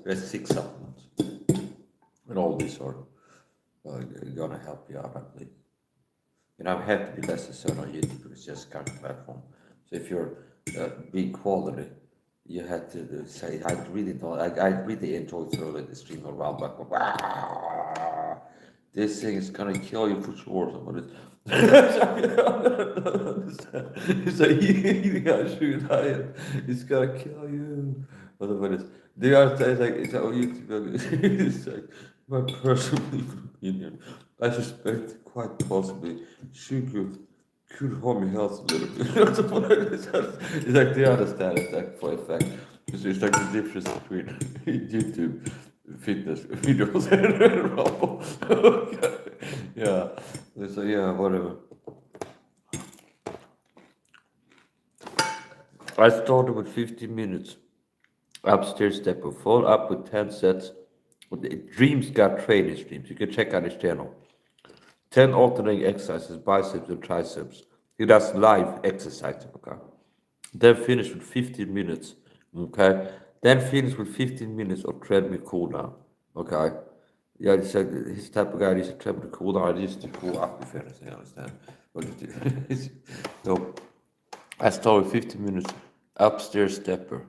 There's 6 supplements, and all these are gonna help you out, I believe. And I'm happy to be less concerned on YouTube because it's just kind of platform. So if you're big quality, you had to say, I really enjoyed throwing the stream around like, wow, this thing is gonna kill you for sure. It's like eating a sugar diet, it's gonna kill you. Whatever it is. The other thing is like, it's like, it's like my personal opinion. I suspect quite possibly sugar could harm your health a little bit. It's like they understand it's like for effect. It's like the difference between YouTube fitness videos and Rumble. Yeah. So yeah, whatever. I started with 15 minutes upstairs step up, follow up with 10 sets. Dreams got training streams. You can check out his channel. 10 alternating exercises, biceps and triceps. He does live exercises, okay? Then finish with 15 minutes, okay? Then finish with 15 minutes of treadmill cool down, okay? Yeah, he said his type of guy needs a treadmill cool down. I used to cool up if anything, I understand. But so I started 15 minutes upstairs stepper.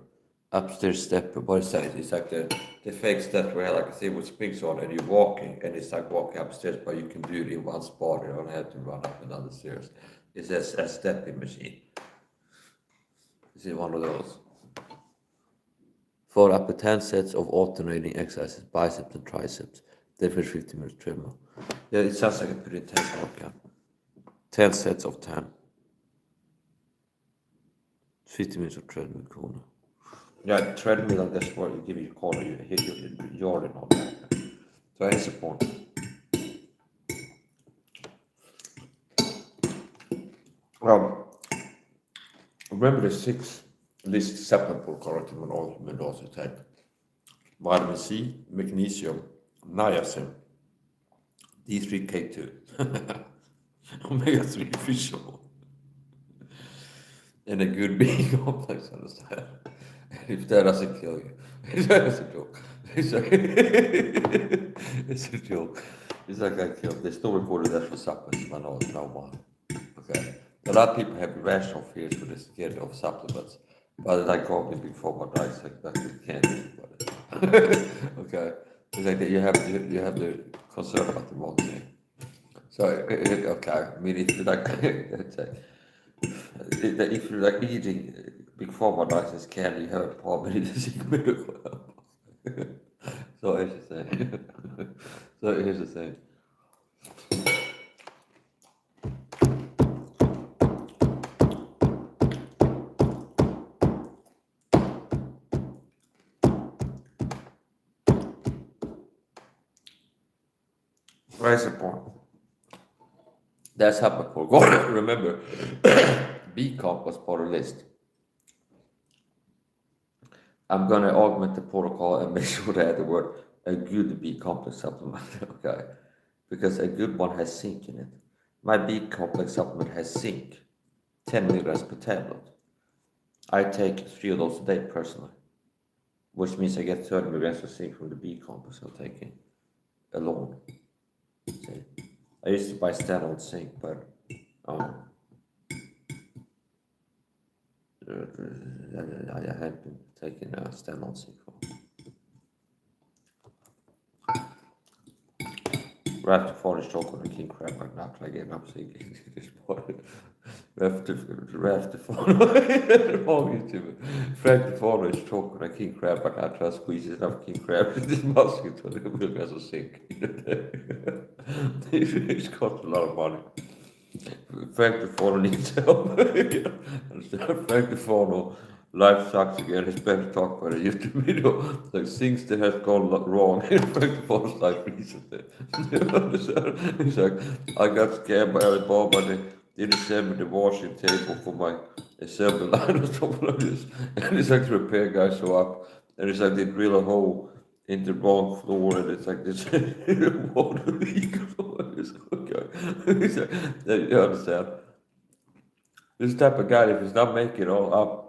Upstairs stepper. What is that? It's like the fake step where like I say with springs on and you're walking and it's like walking upstairs, but you can do it in one spot. You don't have to run up and down the stairs. It's a stepping machine. Is it one of those? Follow up with 10 sets of alternating exercises, biceps and triceps. Then finish 15 minutes treadmill. Yeah, it sounds like a pretty intense workout. 10 sets of 10. 50 minutes of treadmill corner. Yeah, treadmill, and that's what you give you corner, you hit your yard and all that. So that's the point. Remember the 6 list supplement correctly when all human also take vitamin C, magnesium, niacin, D3K2, omega-3 fish oil, and a good B complex, understand? If that doesn't kill you, it's a joke. It's a joke. It's like I killed. There's no reported actual supplements, but no one. Okay. A lot of people have rational fears for the scared of supplements, but like talking before my diet, like that you can't do about it. Okay. It's like that you have the concern about the wrong thing. So okay, I mean if you like if you like eating big pharma license candy, you have a problem with the medical help. So here's the thing. So here's the thing. Where's the point? That's happened for remember B comp was part of the list. I'm gonna augment the protocol and make sure that the word a good B complex supplement, okay? Because a good one has zinc in it. My B complex supplement has zinc, 10 milligrams per tablet. I take 3 of those a day personally, which means I get 30 milligrams of zinc from the B complex I'm taking alone. See? I used to buy standalone zinc, but I have been taking standalone zinc. Right to forest chocolate and king crab like not like it. I'm saying this part. Ref to follow YouTube. Frank the forest chocolate and king crab like I try to squeeze enough king crab in this musket so it will get so sick. It's cost a lot of money. Frank the follow needs help. Frank the follow. Life sucks again. His better talk about a YouTube video. Like things that has gone wrong in Frank the Follow's life recently. He's like, I got scammed by Alibaba. They didn't send me the washing table for my assembly line or something like this. And it's like the repair guy show up and it's like they drill a hole in the wrong floor and it's like this water leak. Okay. It's like, you understand? This type of guy, if he's not making it all up,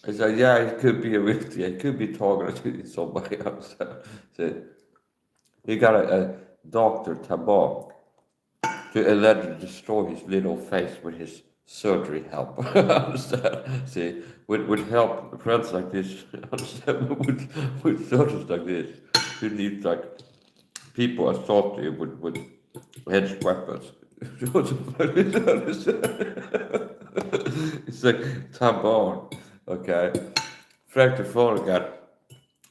it's like, yeah, it could be a victim, it could be targeted somebody else. So he got a Dr. Tabar to allegedly destroy his little face with his surgery help. Understand? See, with help, friends like this, understand? With surgeons like this, you need like people assault you with edged weapons. It's like Tabar, okay? Frank the Father got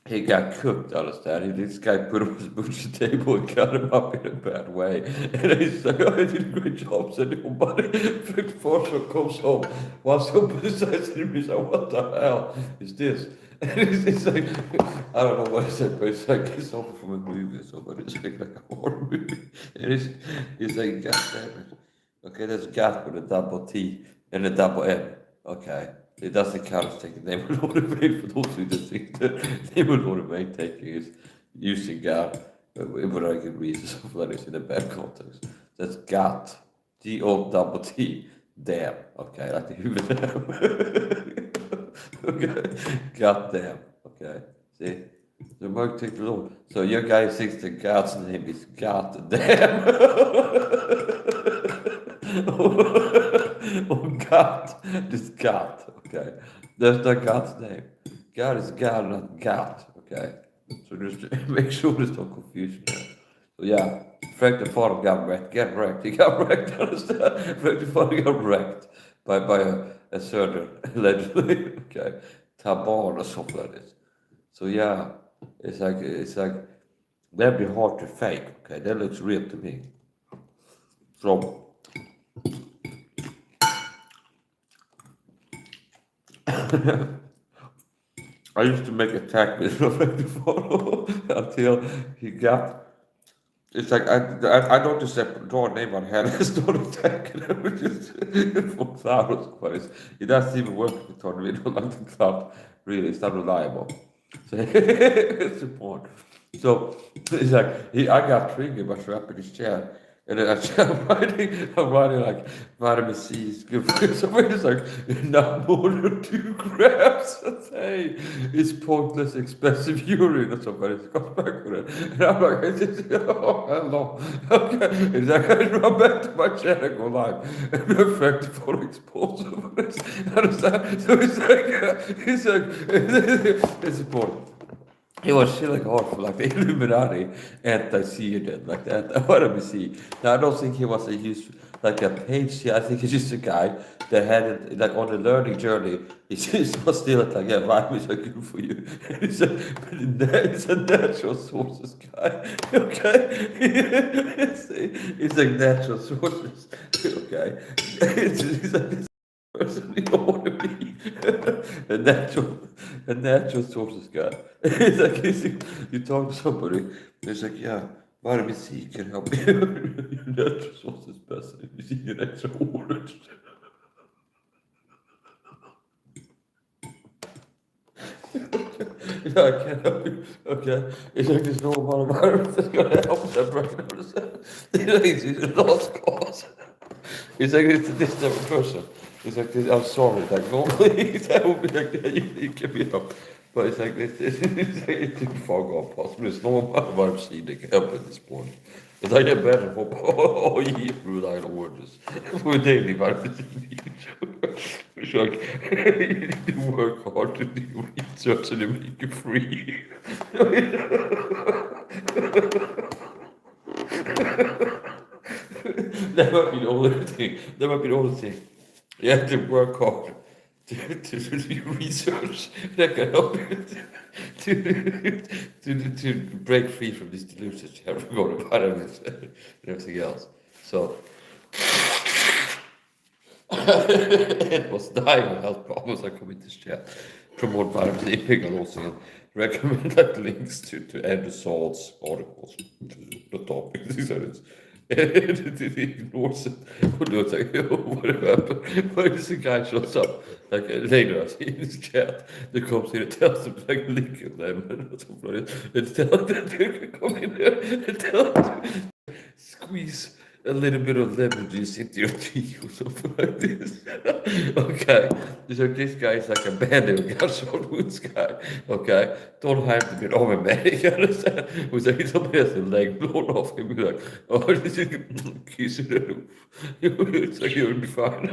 he got cooked, understand? This guy put him on his butcher table and cut him up in a bad way. And he's like, oh, I did a great job, said nobody. Forshaw comes home, was so besides him, he's like, what the hell is this? And it's like, I don't know what he said, but it's like, it's over from a movie or something. It's like a horror movie. And he's like, God damn it. Okay, there's gas with a double T and a double M. Okay. It doesn't count as taking name and motivate for those who just think that name and motivate taking is using God when I can read some letters in a bad context. That's got G-O double T damn. Okay, like the human damn. Okay. God damn. Okay. See? The work takes a little. So your guy thinks the God's name is God damn. Oh God, this God, okay. That's not God's name. God is God, not God, okay. So just make sure there's no confusion there. So yeah, Frank the Father got wrecked. Get wrecked. He got wrecked. Understand? Frank the Father got wrecked by a surgeon allegedly. Okay, Taban or something like this. So yeah, it's like that'd be hard to fake. Okay, that looks real to me. So I used to make a tag video of him before until he got. It's like I don't just draw a name on hand. It's not a tag, which is for cloud quite. It doesn't even work with tornado like the cloud. Really, it's not reliable. So it's important. So it's like I got triggered by strapping his chair. And then I'm writing like vitamin C is good for you. So it's like not more than 2 grams a day. It's pointless, expensive urine or something. It's got back with it. And I'm like, oh, hello. Okay. It's like I run back to my chair and go live. And the effect for exposure. Understand? So it's important. He was chilling hard for like the Illuminati anti-Sion, like that. What do we see? Now I don't think he was a huge like a page. I think he's just a guy that had it like on the learning journey. He just was still like, yeah, vitamins are good for you. And it's a natural sources guy. Okay, it's like natural sources. Okay, it's like this person you don't want to be a natural sources guy. It's like you talk to somebody, it's like, yeah, vitamin C can help you. Your natural sources person. You see an extra orange. Yeah, I can't help you. Okay. It's like there's no amount of virus that's gonna help that person. It's a lost cause. It's like it's a distant person. It's like this, I'm sorry, like normally that would be like yeah, you give me up. But it's like it's too far gone past. But it's no amount of I've seen that can help at this point. But I get better hope all year through thine orders. For daily vitamin C. It's like you need to work hard to do research and to make it free. That might be the only thing. That might be the only thing. You have to work hard to do research that can help you to break free from these delusions you have regarding vitamins and everything else. So it was dying of health problems. I come in this chat, promote vitamin D and also recommend links to Andrew Salt's articles to the topic. He said it's and he ignores it. It's like, oh, what happened? Why does the guy shows up like later in his chat that comes in and tells him like link in them or something like that. And tell him that they can come in there and tell him to squeeze a little bit of lemon juice into your tea or something like this. Okay, so this guy is like a bandit, Garson Woods guy. Okay, don't have to be an automatic, you understand? Who's like somebody has a leg blown off him, be like, oh, this is kiss it. It's like you'll be fine.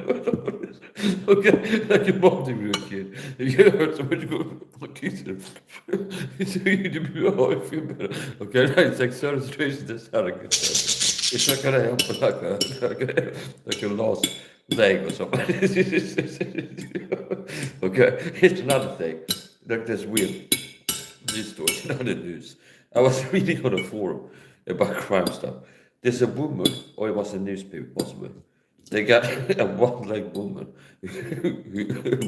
Okay, like your mom did with a kid. You hurt somebody go kiss it. It's like you to be oh, I feel better. Okay, it's like certain situations that's how to get that. It's not gonna help with like a lost leg or something. Okay, here's another thing. Like this weird. news stories on the news. I was reading on a forum about crime stuff. There's a woman, or it was a newspaper possibly. They got a one-legged woman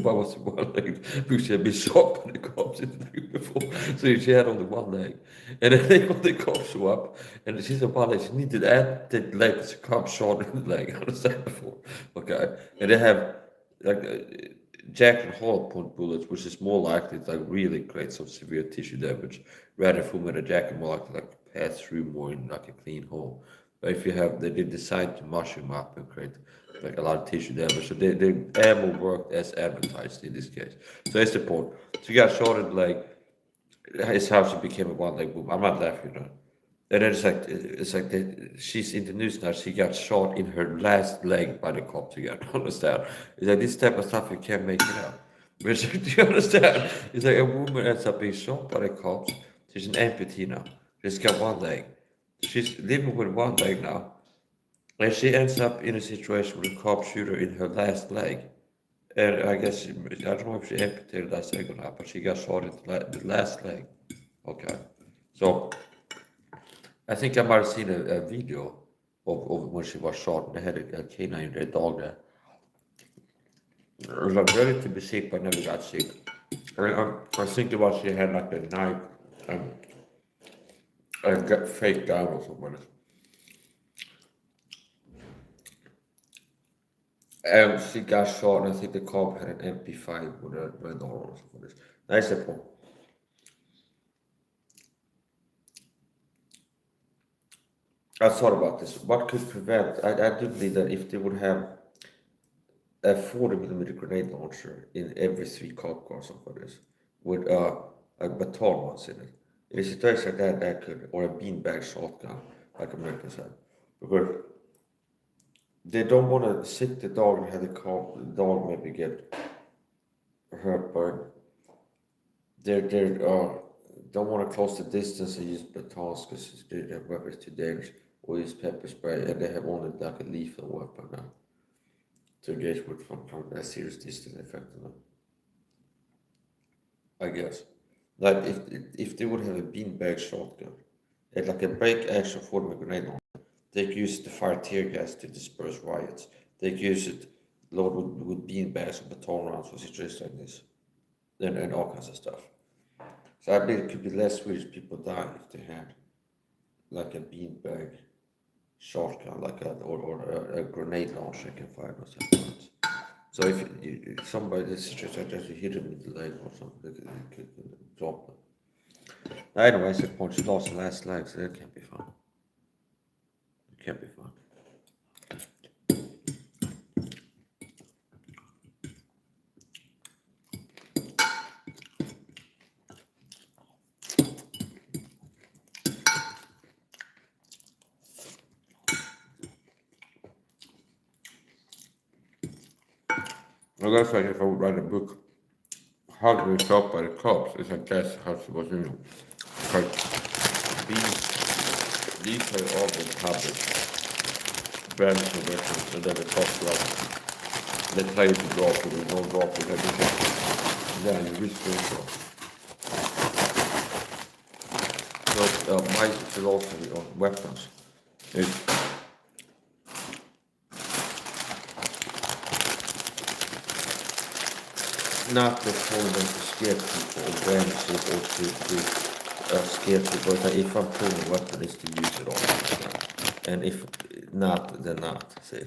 what was one-legged who she had been shot by the cops in the night before. So she had only one leg. And then they got the cops show up and she's a one leg. She needed to add the leg because the cop shot in the leg. I understand before. Okay. And they have like Jack and Hall point bullets, which is more likely to like really create some severe tissue damage, rather than with a Jack and more likely to like pass through more in like a clean hole. But if you have, they decide to mushroom up and create like a lot of tissue damage. So the ammo worked as advertised in this case. So that's the point. So you got shot in the leg. His house became a one-leg boom. I'm not laughing, you know. And then it's like she's in the news now. She got shot in her last leg by the cops again. Understand? It's like this type of stuff you can't make it up. But do you understand? It's like a woman ends up being shot by the cops. She's an amputee now. She's got one leg. She's living with one leg now. And she ends up in a situation where the cop shoot her in her last leg. And I guess, I don't know if she amputated that leg or not, but she got shot in the last leg. Okay. So, I think I might have seen a video of when she was shot and they had a canine, a dog there. It was like ready to be sick, but never got sick. I think it was she had like a knife and a fake gun or something. And she got shot, and I think the cop had an MP5 with a red door or something. That's the point. I thought about this. What could prevent? I do believe that if they would have a 40 millimeter grenade launcher in every 3 cop cars or something like this, with a baton ones in it. In a situation like that, that could, or a beanbag shotgun, like Americans have. Because they don't want to sick the dog and have the dog maybe get hurt, but they don't want to close the distance and use batons because their weapons too dangerous, or use pepper spray, and they have only like a lethal weapon now to engage with from a serious distance effect on them. I guess. Like if they would have a beanbag shotgun, and like a break action for a grenade launcher, they could use it to fire tear gas to disperse riots. They could use it loaded with beanbags and baton rounds for situations like this, and all kinds of stuff. So I believe it could be less Swedish people die if they had like a beanbag shotgun, like a, or a grenade launcher can fire those types. So if somebody is situation just hit him in the leg or something, they could drop them. Anyways, the point she lost the last leg, so that can't be fun. It can't be fun. Well, that's like if I would write a book, how to be shot by the cops, it's like that's how she was, you know. Like, these are all the public brands of weapons, and then the cops go out. They try to drop it, or don't drop it, and yeah, you risk yourself. So, my philosophy on weapons is not to tell them to scare people or brandish it or to scare people. But if I'm pulling a weapon, it's to use it all the time. And if not, then not. See,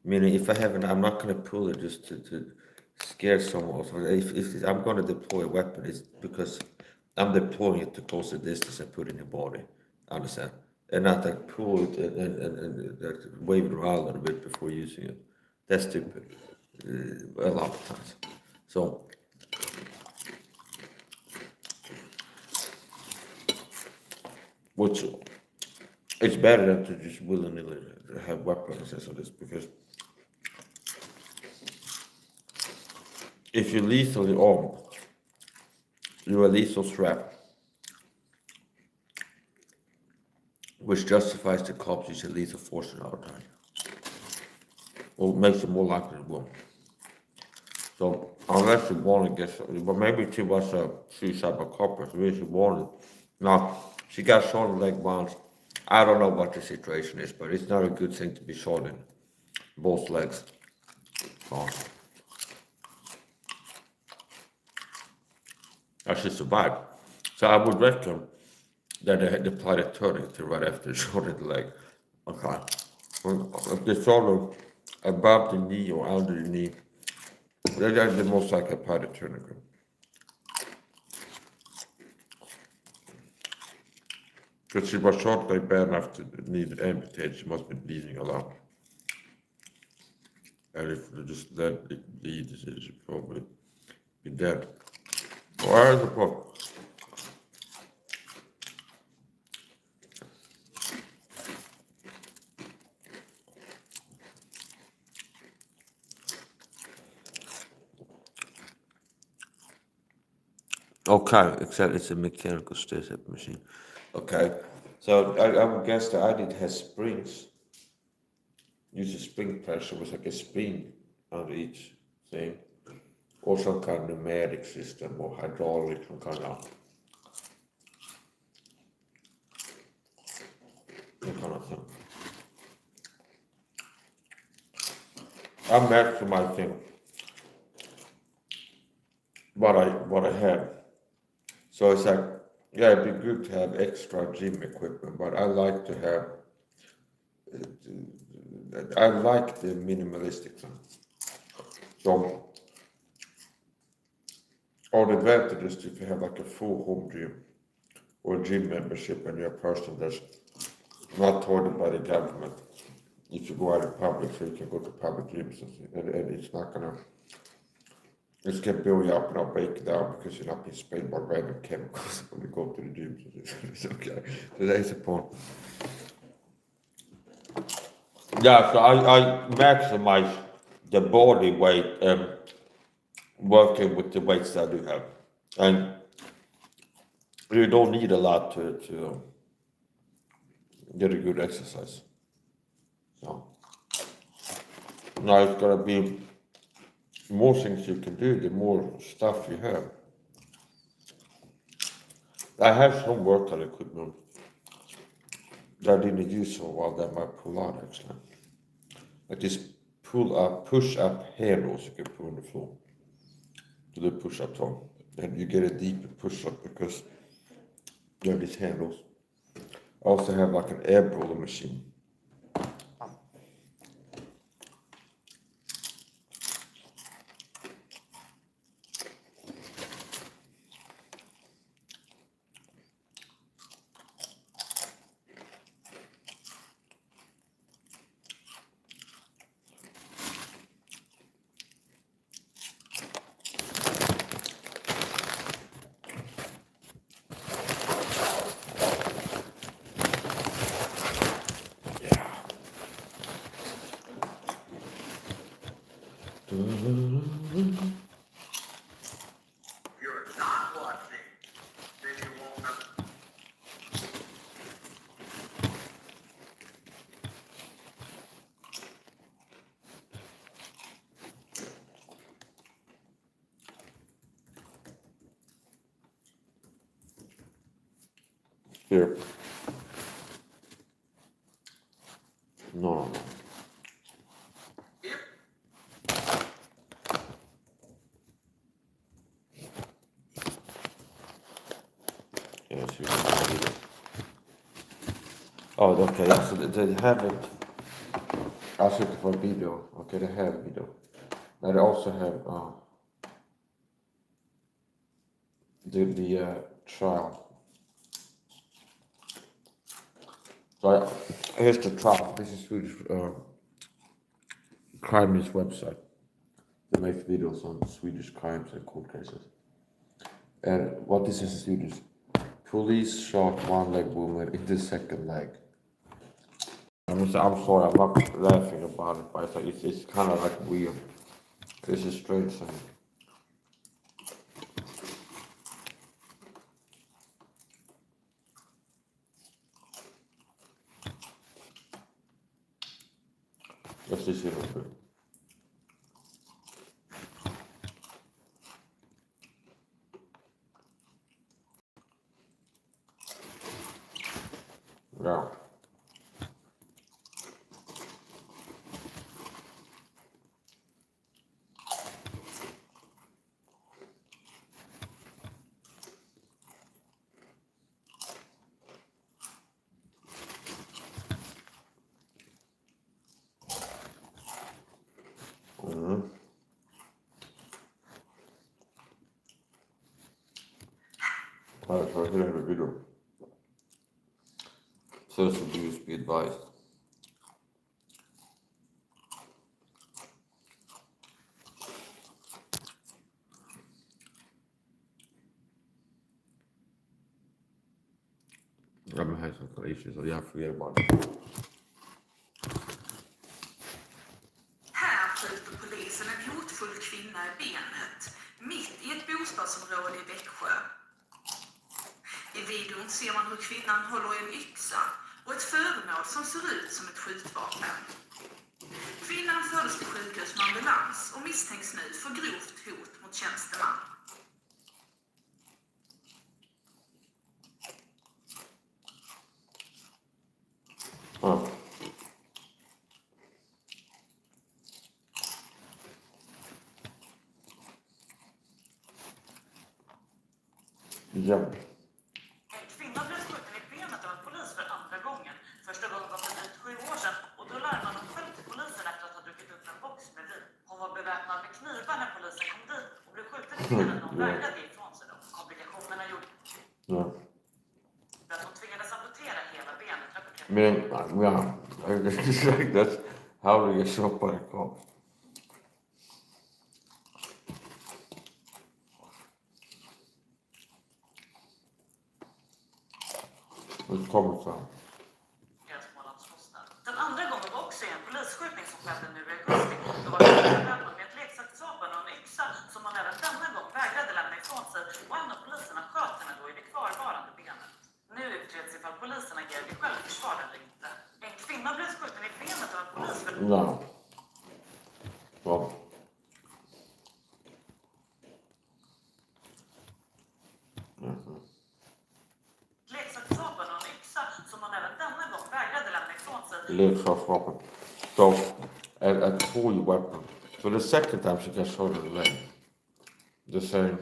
meaning if I haven't, I'm not gonna pull it just to scare someone. So if I'm gonna deploy a weapon, it's because I'm deploying it to close the distance and put it in your body. Understand? And not like pull it and wave it around a little bit before using it. That's stupid. A lot of times. So, which it's better than to just willy-nilly have weapons and so this, because if you're lethally armed, you're a lethal threat, which justifies the cops using lethal force in our time, or makes it more likely to win. So unless you want to get, but maybe she was a suicide by copper, so maybe she wanted. Now, she got shot in the leg once. I don't know what the situation is, but it's not a good thing to be shot in both legs. So, and she survived. So I would reckon that they had applied a tourniquet right after they shot in the leg. Okay. If they shot her above the knee or under the knee, they most likely applied a tourniquet. Because she was shot like bad enough to need amputate, she must be bleeding a lot. And if they just let it bleed, she should probably be dead. Where is the book? Okay, except it's a mechanical step machine. Okay, so I would guess the idea has springs. Use a spring pressure with like a spring on each thing, or some kind of pneumatic system or hydraulic, some kind of thing. I'm maximizing what I have. So it's like, yeah, it'd be good to have extra gym equipment, but I like to have. I like the minimalistic thing. So all the advantages if you have like a full home gym or gym membership and you're a person that's not told by the government. If you go out in public, so you can go to public gyms and it's not gonna, it's gonna build you up and not break you down because you're not being sprayed by random chemicals when you go to the gym. So it's okay. So that's the point. Yeah, so I maximize the body weight working with the weights that I do have. And you don't need a lot to get a good exercise. So now it's gonna be more things you can do, the more stuff you have. I have some workout equipment that I didn't use for a while that might pull out actually. Like this push up handles you can put on the floor. To the push up on. And you get a deeper push up because you have these handles. I also have like an air roller machine. You're not watching, then you won't know. Here. No. Yes, you can see it. Oh, okay, so they have it. I was looking for a video. Okay, they have a video. Now they also have the trial. So here's the trial. This is Swedish crime news website. They make videos on Swedish crimes and court cases. And what this is in Swedish. Police shot one-leg woman in the second leg. I'm sorry, I'm not laughing about it, but it's kind of like weird. It's a strange thing. Let's just see real quick. Ja. That's right here in the video. First abuse be advised. I'm having some issues, so yeah, forget about it. Här skjuter polisen en hotfull kvinna i benet, mitt i ett bostadsområde i Växjö. I videon ser man hur kvinnan håller i en yxa och ett föremål som ser ut som ett skjutvapen. Kvinnan fördes till sjukhus med ambulans och misstänks nu för grovt hot mot tjänsteman. Oh. Ja. En kvinna blev skjuten i benet av en polis för andra gången. Första gången var för drygt 7 år sedan och då larmade hon själv till polisen efter att ha druckit upp en box med vin. Hon var beväpnad med knivar när polisen kom dit och blev skjuten i benet när hon vägrade ifrån sig dem. Komplikationerna gjorde att hon tvingades amputera hela benet. Men, ja, it's like that's how do you shop by the cops? Det kommer fram. Den andra gången var också en polisskjutning som skedde nu i augusti. Då var det beväpnad med ett leksaksvapen och en yxa som man även denna gång vägrade lämna ifrån sig och en av poliserna sköt henne då i det kvarvarande benet. Nu utreds ifall polisen agerade i självförsvar eller inte. En kvinna blev skjuten i benet av en polis för... Ja. Ja. leksaksvapen och en yxa som man även denna gång vägrade lämna ifrån sig. Leksaksvapen. So, a toy weapon. So the second time she gets shot in the leg. The same.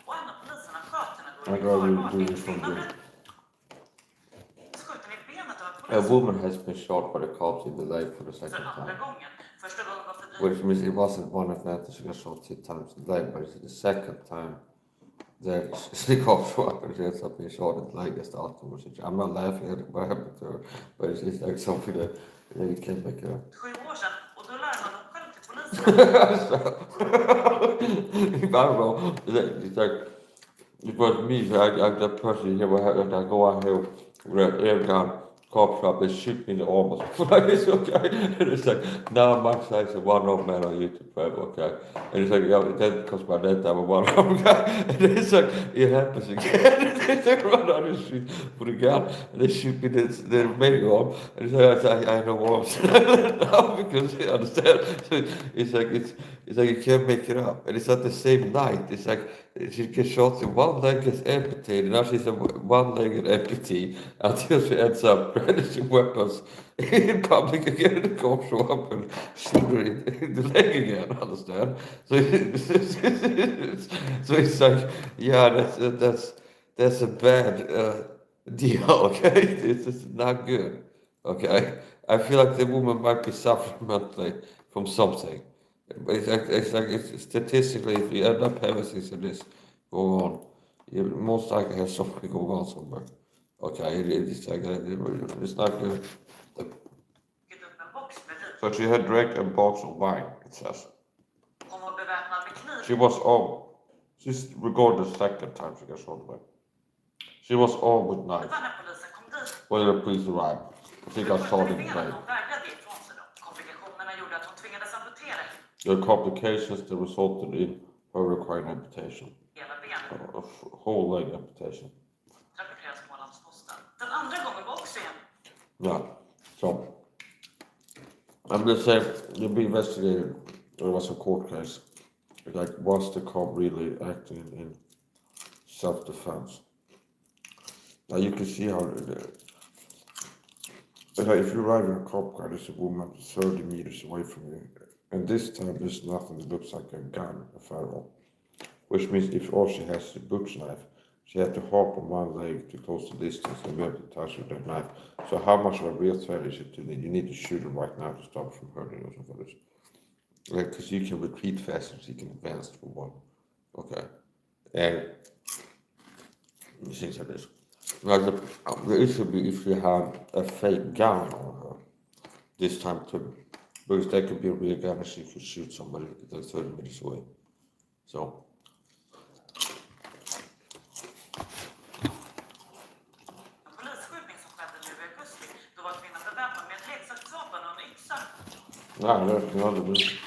Och en av poliserna sköt henne då i I'd det rather kvarvarande. do En this one kvinna here. blev skjuten i benet av en A polis woman has been shot by the cops in the leg for the för second andra time. gången. Första gången var för drygt... Which means it wasn't one event that she got shot 2 times in the leg, but it's the second time the cops weapon she ends up being shot in the leg as the afterwards. I'm not laughing at what happened to her, but it's just like something that you can't make it up. 7 år sedan och då larmade hon själv till polisen. I don't know. It's like, it was me, I'm that person here, when I go out here with an air gun, cop shop, they shoot me in the arm or something. It's okay. And it's like, now I'm actually a one-off man on YouTube forever, okay? And it's like, yeah, then comes my net, I'm a one-off guy. And it's like, it happens again. They run on the street with a gun, and they shoot me in the main arm. And it's like, I know arms now because you understand. So it's like you can't make it up. And it's not the same night. It's like, she gets shot in one leg, gets amputated. Now she's a one-legged amputee until she ends up brandishing weapons in public again. The cops show up and shoot her in the leg again. Understand? So it's like, yeah, that's a bad deal. Okay, it's just not good. Okay, I feel like the woman might be suffering mentally from something. But it's statistically, if you end up having things like this go on, you most likely have something going on somewhere. Okay, it's like it's not good. So she had drank a box of wine. It says Hon var beväpnad med kniv. she was armed. She's regarded the second time she got shot away. She was armed with knife Det var när polisen kom dit. when the police arrived. She got shot in the leg. Hon vägrade ifrån sig dem. Komplikationerna gjorde att hon tvingades amputera The complications that resulted in her requiring amputation. hela benet. A whole leg amputation. Rapporteras Smålandsposten. Den andra gången var också en. Yeah. So I'm just saying you'll be investigated. There was a court case. like was the cop really acting in self-defense? Now you can see how if you ride in a cop car, there's a woman 30 meters away from you, and this time there's nothing that looks like a gun, a firearm, which means if all she has is a butcher knife, she had to hop on one leg to close the distance and be able to touch with that knife. So how much of a real threat is it to need? You need to shoot her right now to stop her from hurting or something like this. Like, because you can retreat faster, so you can advance for one. Okay. And things like this. Now, the issue be if you have a fake gun on her this time too. Because that could be a real gun and she could shoot somebody that's 30 meters away. So. Ja, det är det blir.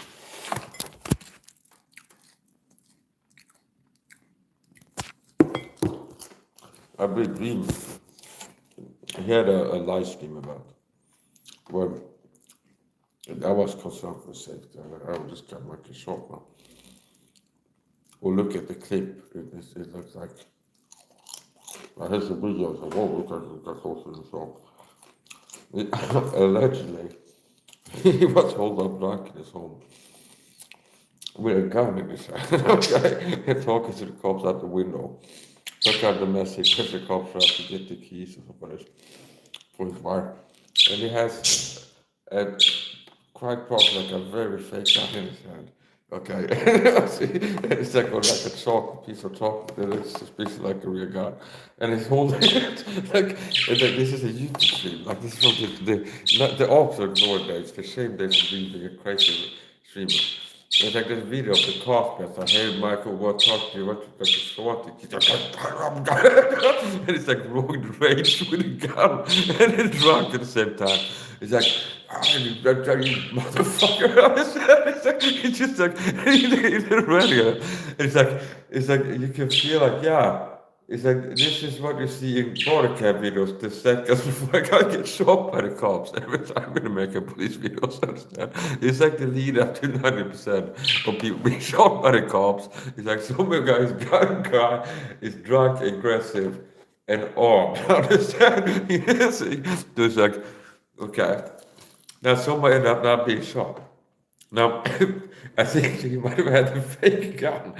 I've been dreaming. I had a live stream about where I was concerned for safety. I would just got like a shot now. Or look at the clip. It looks like I had some videos of all because it got closer to the shop. Allegedly, he was holed up drunk in his home with a gun in his hand, okay, and talking to the cops out the window. Took out the message because the cops were out to get the keys or something for his wife. And he has a quite probably like a very fake gun in his hand. Okay, it's like a chocolate piece of chocolate that looks suspiciously like a real gun, and he's holding it like it's like this is a YouTube stream. Like this is from the ops are ignored that. It's the shame they're being a crazy streamer. It's like this video of the cop that's like, hey Michael, what talk to you? What like short? He's like, and it's like road rage with a gun and it's drunk at the same time. It's like, you motherfucker. It's just like, it's like, you can feel like, yeah, it's like, this is what you see in border cab videos the seconds before I gotta get shot by the cops every time in American police videos, understand? It's like the lead up to 90% of people being shot by the cops. It's like some guy's gun guy is drunk, aggressive, and armed, understand? It's like, okay. Now somebody ended up not being shot. Now, I think he might have had a fake gun,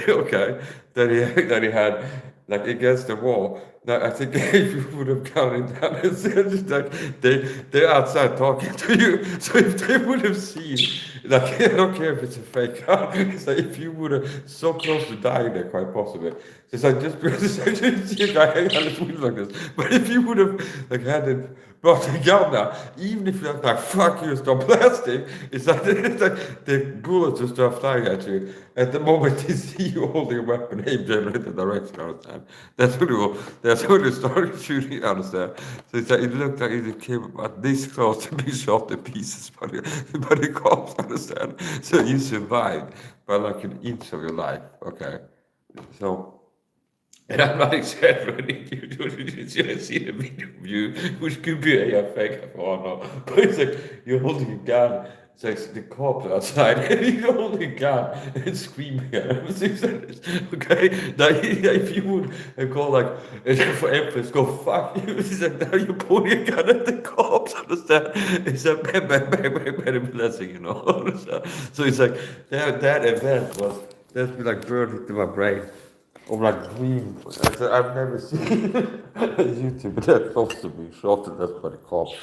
okay, that he had like against the wall. Now, I think if you would have counted down and said like they're outside talking to you, so if they would have seen, like I don't care if it's a fake gun, it's like if you would have so close to dying there, quite possibly. It's like just because I didn't see a guy hanging on his wheels like this, but if you would have like had it. Brought the gun now, even if you're like, fuck you, stop blasting, it's like the bullets just start flying at you. At the moment they see you holding a weapon aimed in the direction, understand? That's when they started shooting, understand? So it's like, it looked like it came about this close to being shot to pieces by the cops, understand? So you survived by like an inch of your life, okay? So. And I'm not exaggerating, you should see the video of you, which could be a fake or not. But it's like you're holding a gun, it's like the cops outside, and you're holding a gun and screaming at him. Okay? Now, if you would go like, for emphasis, go fuck you, it's like now you're pointing a gun at the cops, understand? It's a bang, bang, bang, bang, bang, blessing, you know? Understand? So it's like that event that's been like burned into my brain. Of like dream, I've never seen a YouTube that close to being shot to death by the cops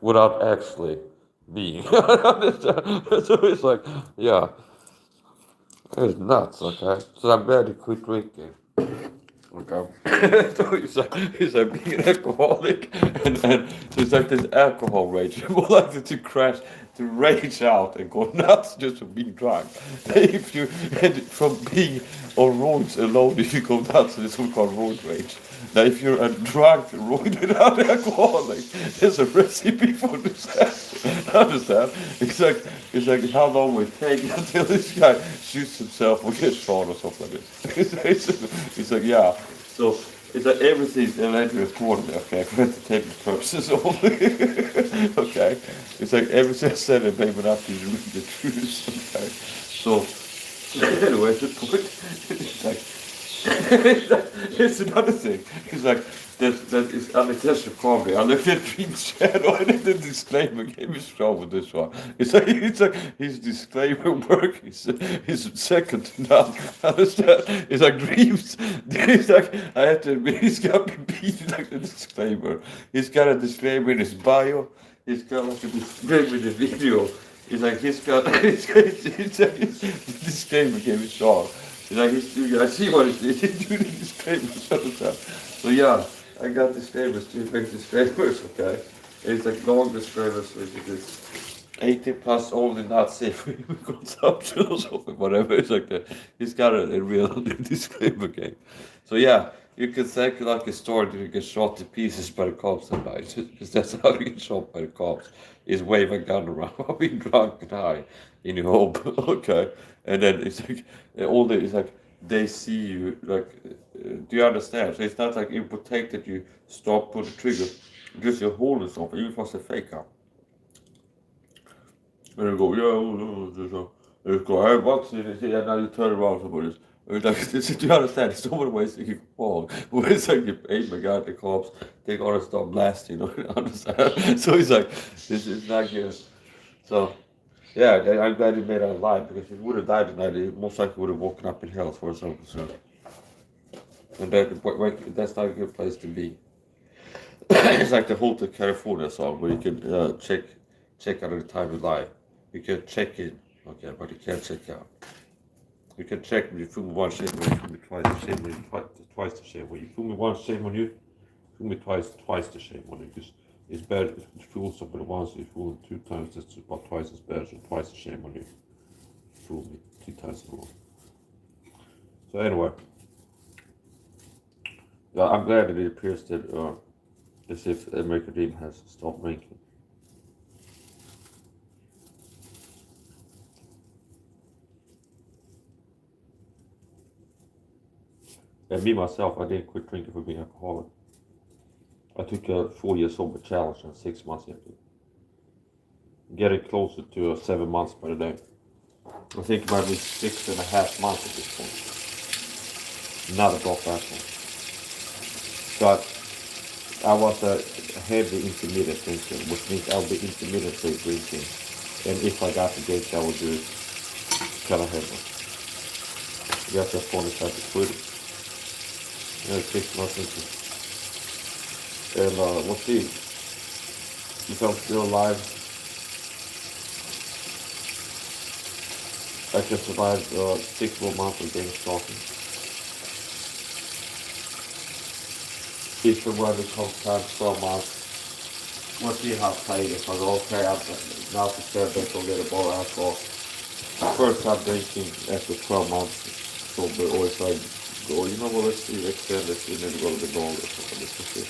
without actually being. So it's like, yeah, it's nuts, okay? So I'm glad to quit drinking. Okay. So it's like being an alcoholic and so it's like this alcohol rage. More likely to crash, to rage out and go nuts just from being drunk. If you and from being on roads alone, if you go nuts, it's something called road rage. Now if you're a drunk road without alcoholic, there's a recipe for disaster. Understand? It's like how long will it take until this guy shoots himself or gets shot or something like this. It's like, yeah. So it's like everything's allegedly recorded, okay, for entertainment purposes only. Okay. It's like everything I said and maybe not to read the truth. Okay. So Anyway, the point is like, it's another thing. It's like that is unintentional comedy. I looked at Dream Shadow and the disclaimer gave me trouble with this one. It's like his disclaimer work is second to none. Understand? It's like Dreams. It's like I have to admit he's got me beat like the disclaimer. He's got a disclaimer in his bio. He's got like a disclaimer in the video. It's like he's got this game became his song. It's like he's doing. I see what he's doing this game all the time. So yeah, I got disclaimers to make disclaimers. Okay, it's like long disclaimers, which is 18 plus only not safe for human consumption or something. Whatever. It's like that. He's got a real disclaimer game. So yeah. You can think like a story that you get shot to pieces by the cops at night. Because that's how you get shot by the cops. Is wave a gun around while being drunk and high in your home. Okay. And then it's like it's like they see you like do you understand? So it's not like it would take that you stop, pull the trigger, just you're holding something, even if it's a fake gun. And they go, it's go, hey, what's it? And now you turn around somebody. Like, do you understand? There's so many ways you can fall. Where it's like you aim a gun at the cops, they gotta start blasting, you know, understand? So it's like, this is not good. So, yeah, I'm glad he made that alive because if he would have died tonight, he most likely would have woken up in hell for as I'm concerned. And that's not a good place to be. It's like the Hotel California song where you can check out of the time you lie. You can check in, okay, but you can't check out. You can check when you fool me once, shame when you fool me twice, shame when you twice the shame. When you fool me once, shame on you. Fool me twice the shame on you. Because it's better if you fool somebody once, if you fool them 2 times, that's about twice as bad. So twice the shame on you. Fool me 2 times in a row. So anyway, yeah, I'm glad that it appears that as if American Dream has stopped ranking. And me myself, I didn't quit drinking for being alcoholic. I took a 4-year sober challenge and 6 months into it. Getting closer to 7 months by the day. I think it might be 6.5 months at this point. Not a drop alcohol. But I was a heavy intermittent drinker, which means I would be intermittently drinking. And if I got engaged, I would do it kind of heavily. Yes, that's when I started to quit it. 6 months into it. And we'll see if I'm still alive. I can survive 6 more months of being stalking. If and when it comes time to 12 months, we'll see how tight it is. I go, okay, I'm now prepared to go get a bottle of alcohol. First time drinking after 12 months, so but always like go, you know what, let's see, extend this, and then go a bit longer or something. Let's see.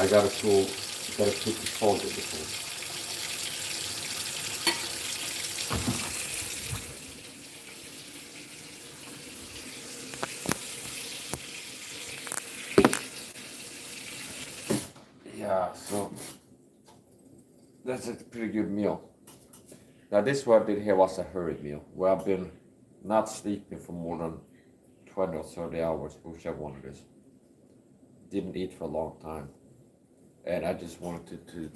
I gotta put the salt in the thing. Yeah, so that's a pretty good meal. Now this one I did here was a hurried meal, where I've been not sleeping for more than 20 or 30 hours, whichever one it is. Didn't eat for a long time. And I just wanted to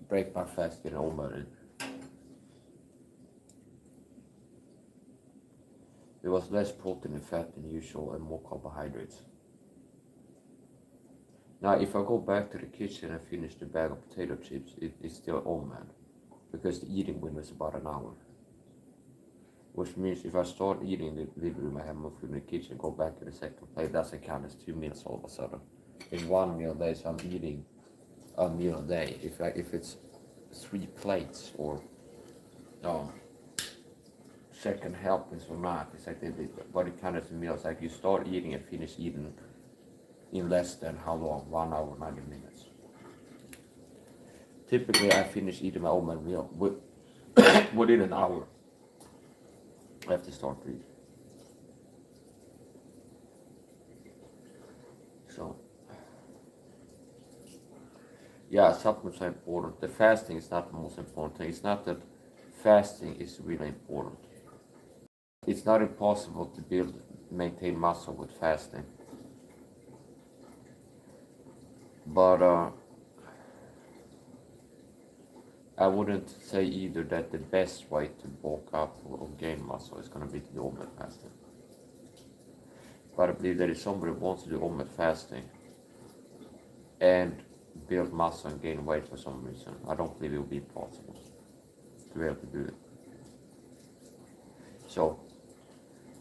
break my fast in omelet. There was less protein and fat than usual and more carbohydrates. Now if I go back to the kitchen and finish the bag of potato chips, it's still omelet. Because the eating window is about an hour. Which means if I start eating in the living room, I have more food in the kitchen, go back to the second plate, doesn't count as 2 meals all of a sudden. In 1 meal a day, so I'm eating a meal a day. If it's 3 plates or second helpings or not, it's like what it counts as a meal. It's like you start eating and finish eating in less than how long? 1 hour, 90 minutes. Typically, I finish eating my omelet meal within an hour. I have to start eating. So, Yeah, supplements are important. The fasting is not the most important thing. It's not that fasting is really important. It's not impossible to maintain muscle with fasting. But I wouldn't say either that the best way to bulk up or gain muscle is going to be to do omit fasting. But I believe that if somebody wants to do omit fasting and build muscle and gain weight for some reason, I don't believe it will be possible to be able to do it. So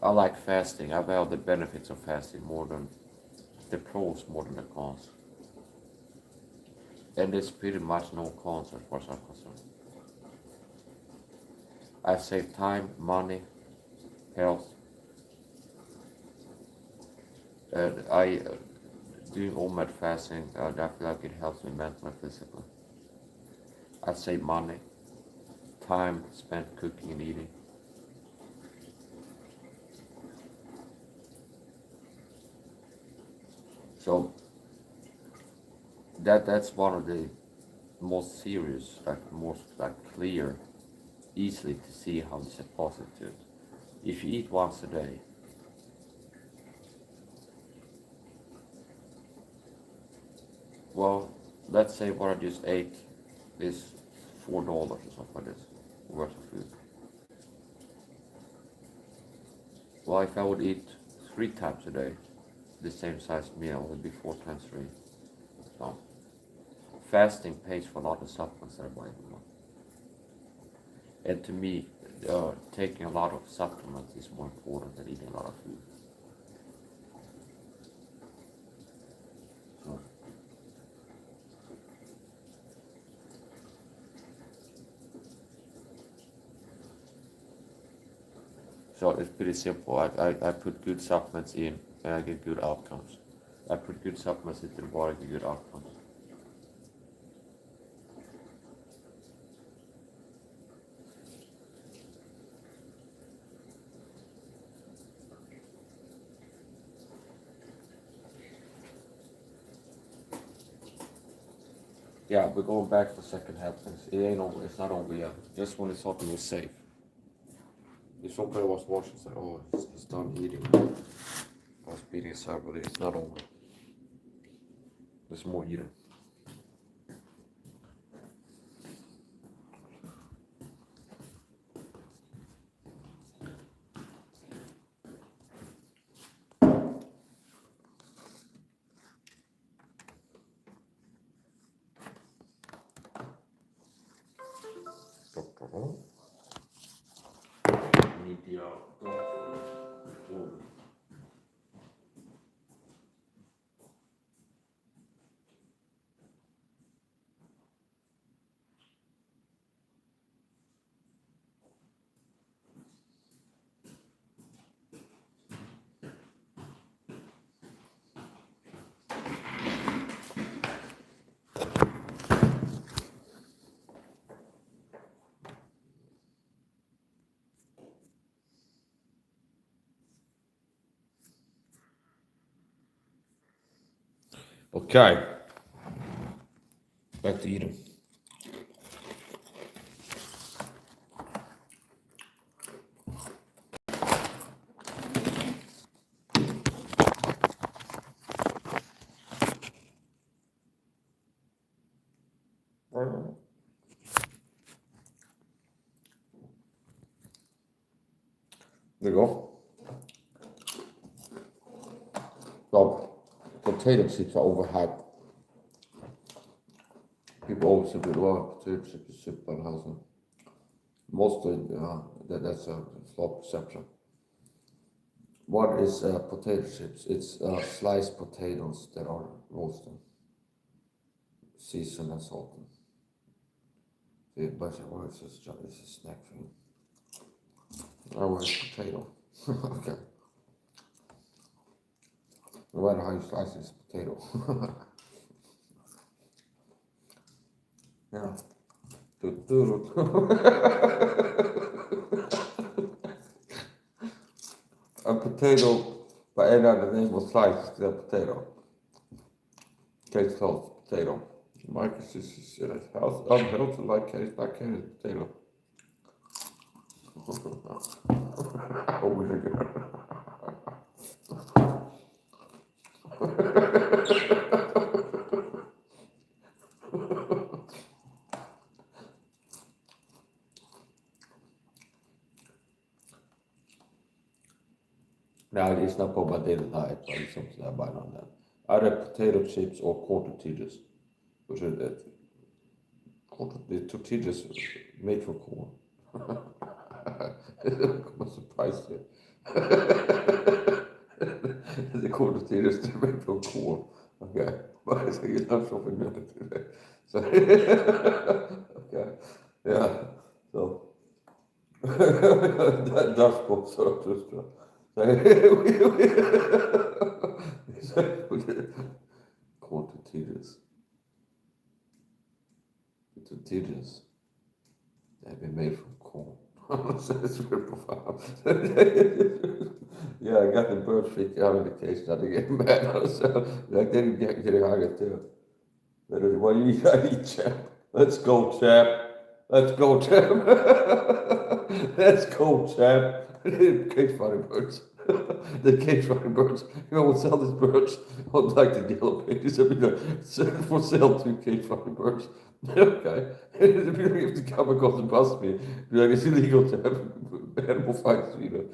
I like fasting. I value the benefits of fasting more than the pros, more than the cons. And there's pretty much no cons as far as I'm concerned. I save time, money, health. Doing OMAD fasting, I feel like it helps me mentally and physically. I save money, time spent cooking and eating. So that's one of the most serious, most clear, easily to see how this is positive. If you eat once a day, well, let's say what I just ate is $4 or something like this worth of food. Well, if I would eat 3 times a day, the same size meal would be 4 times 3. So fasting pays for a lot of supplements that I buy every month. And to me, taking a lot of supplements is more important than eating a lot of food. So it's pretty simple. I put good supplements in and I get good outcomes. I put good supplements into the body, get good outcomes. Yeah, but going back to second half things, it's not over yet. Just when it's something is safe. If somebody was watching, say, oh, he's done eating. I was beating his heart, but it's not over. There's more eating. Need the Okay. Back to eating. There you go. So, potato chips are overhyped. People always say, well, potato chip is super unhealthy. Mostly, that's a flawed perception. What is potato chips? It's sliced potatoes that are roasted, seasoned and salted. But it's a snack thing. Oh, it's potato. Okay. No matter how you slice it, it's potato. Yeah. A potato, by any other name was sliced, it's a potato. Case closed, potato. Mike is just unhealthy like candy potato. Oh my God. Nej, lyssna på vad det är liksom sådär bara någon där. Är det potato chips or tortillas? Och så är det tortillas made from corn. I'm surprised you. The tortillas made from corn. Okay. But you're not so familiar today. So, okay. Yeah. So, that's what sort of stuff. Corn tortillas. The tortillas. They've been made from corn. It's very profound. Yeah, I got the bird freak out of the case, not to get mad. So, like, they didn't get hungry too. Well, you gotta eat, champ. Let's go, champ. Let's go, champ. Let's go, champ. Cage fighting birds. The cage fighting birds. You know, we'll sell these birds on like the yellow pages. It'll be like, for sale 2 cage fighting birds. Okay. If you come across and bust me, be like, it's illegal to have animal fights, you know.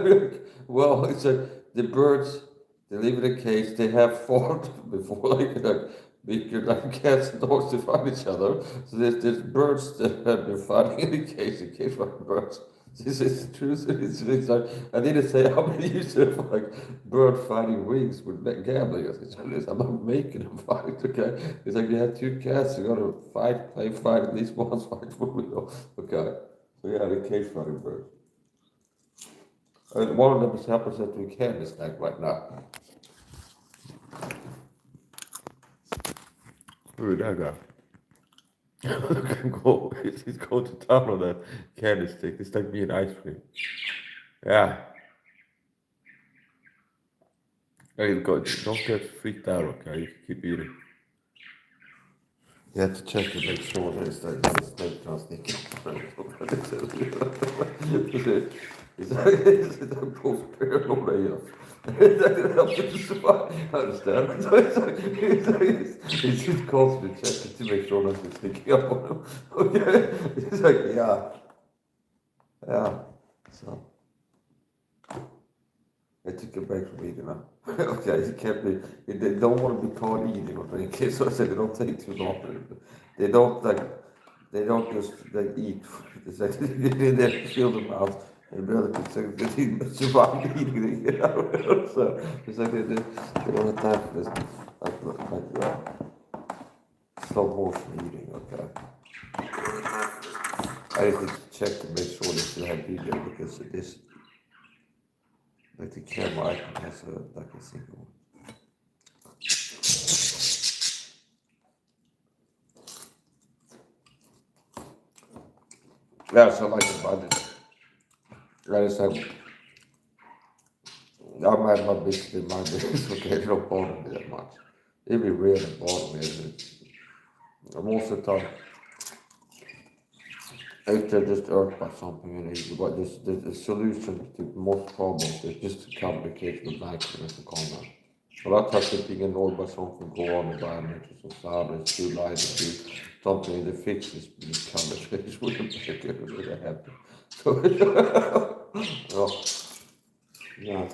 Be like, well, it's like the birds, they live in a cage, they have fought before, like cats and dogs to fight each other. So there's birds that have been fighting in the cage fighting birds. This is true. It's like, I need to say how many used to have like bird fighting rings with gambling. I'm not making them fight, okay? It's like you have 2 cats, you gotta play fight, at least one fight for me, okay? So yeah, the cage fighting birds. And one of them is happens that we can this night right now. Who did that guy? He's going to town on that candy stick. It's like me and ice cream. Yeah. Hey, don't get freaked out, okay? You can keep eating. You have to check to make sure there's like not a snake trying to sneak in. It's like both paranoid AF. It's like it helps you to survive. I understand. It's just constantly checking to make sure nothing's sneaking up on him. Okay? It's like, yeah. Yeah. So. I took a break from eating now. Okay, you can't be. They don't want to be caught eating or drinking, so I said they don't take too long. They don't just like eat. It's like they fill the mouth and really can survive eating it. So it's like they don't have time for this slow motion eating. Okay. I have to check to make sure they still have video because it is. Like the camera icon has a single. Yeah, so like the budget. I just have. I might have my business in my business, okay, it don't bother me that much. It'd be weird to bother me. I'm also talking. If they're just irked by something, but the solution to most problems is just to communicate with mindfulness and calm down. A lot of times being annoyed by something go on environment or society, it's too light, it's too something, the fix is this conversation with them, that happen. So, well, yeah.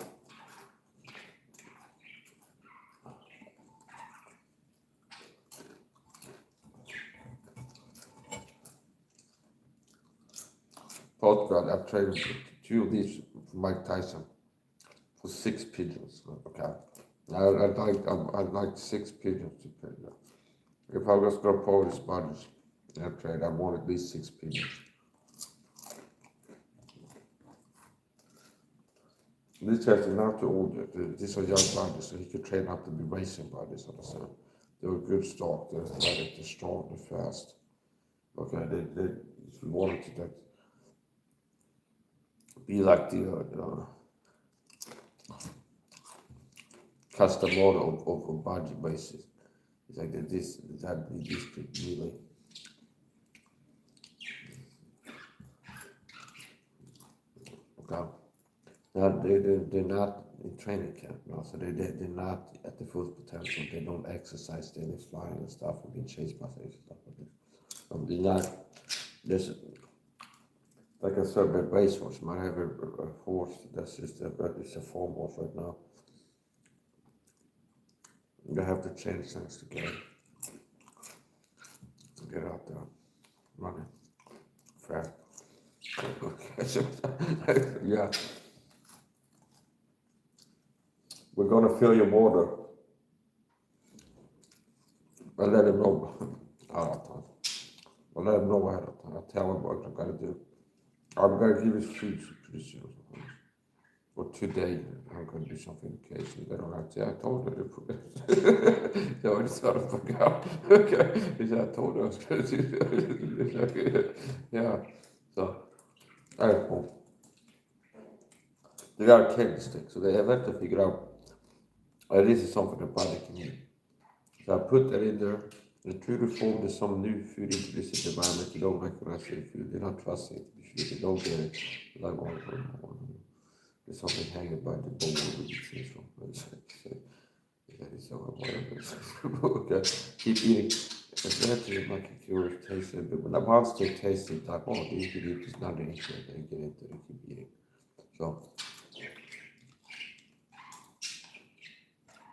Podcast, I've traded 2 of these for Mike Tyson for 6 pigeons. Okay, I'd like 6 pigeons to pay that. If I was gonna pull this budget and trade, I want at least 6 pigeons. This has not too old yet. These are young budgets, so he could train up to be racing buddies. They were good stock. They're athletic, they're strong, they're fast. Okay, they if you wanted to that. Be like the custom model of a budget basis. It's like that this could really. Okay. Now they're not in training camp now, so they're not at the full potential. They don't exercise, they're flying and stuff and being chased by things and stuff like this. They're not, there's, like I said, the race horse might have a horse that's just it's a form horse right now. You have to change things to get out there, running fast. Yeah. We're gonna fill your water. I let him know ahead of time. I let him know ahead of time. I tell him what I'm gonna do. I'm gonna give his food pretty soon. Or today, I'm gonna do something occasionally. They don't have to. I told her to put it. So I just gotta fuck out. Okay. He said, I told her I was gonna do it. Yeah. So, alright, cool. They got a keg stick, so they have to figure out this is something the body can eat. So I put that in there. The true to form there's some new food introduced in the environment. You don't recognize the food. They're not trusting it to be food. They don't get it. Like, there's something hanging by the bowl with the cheese from. Okay. Keep eating. Eventually, like a curious taste it. But when once they taste it, like, oh, they could eat this, now they eat it. They get into it, they keep eating. So,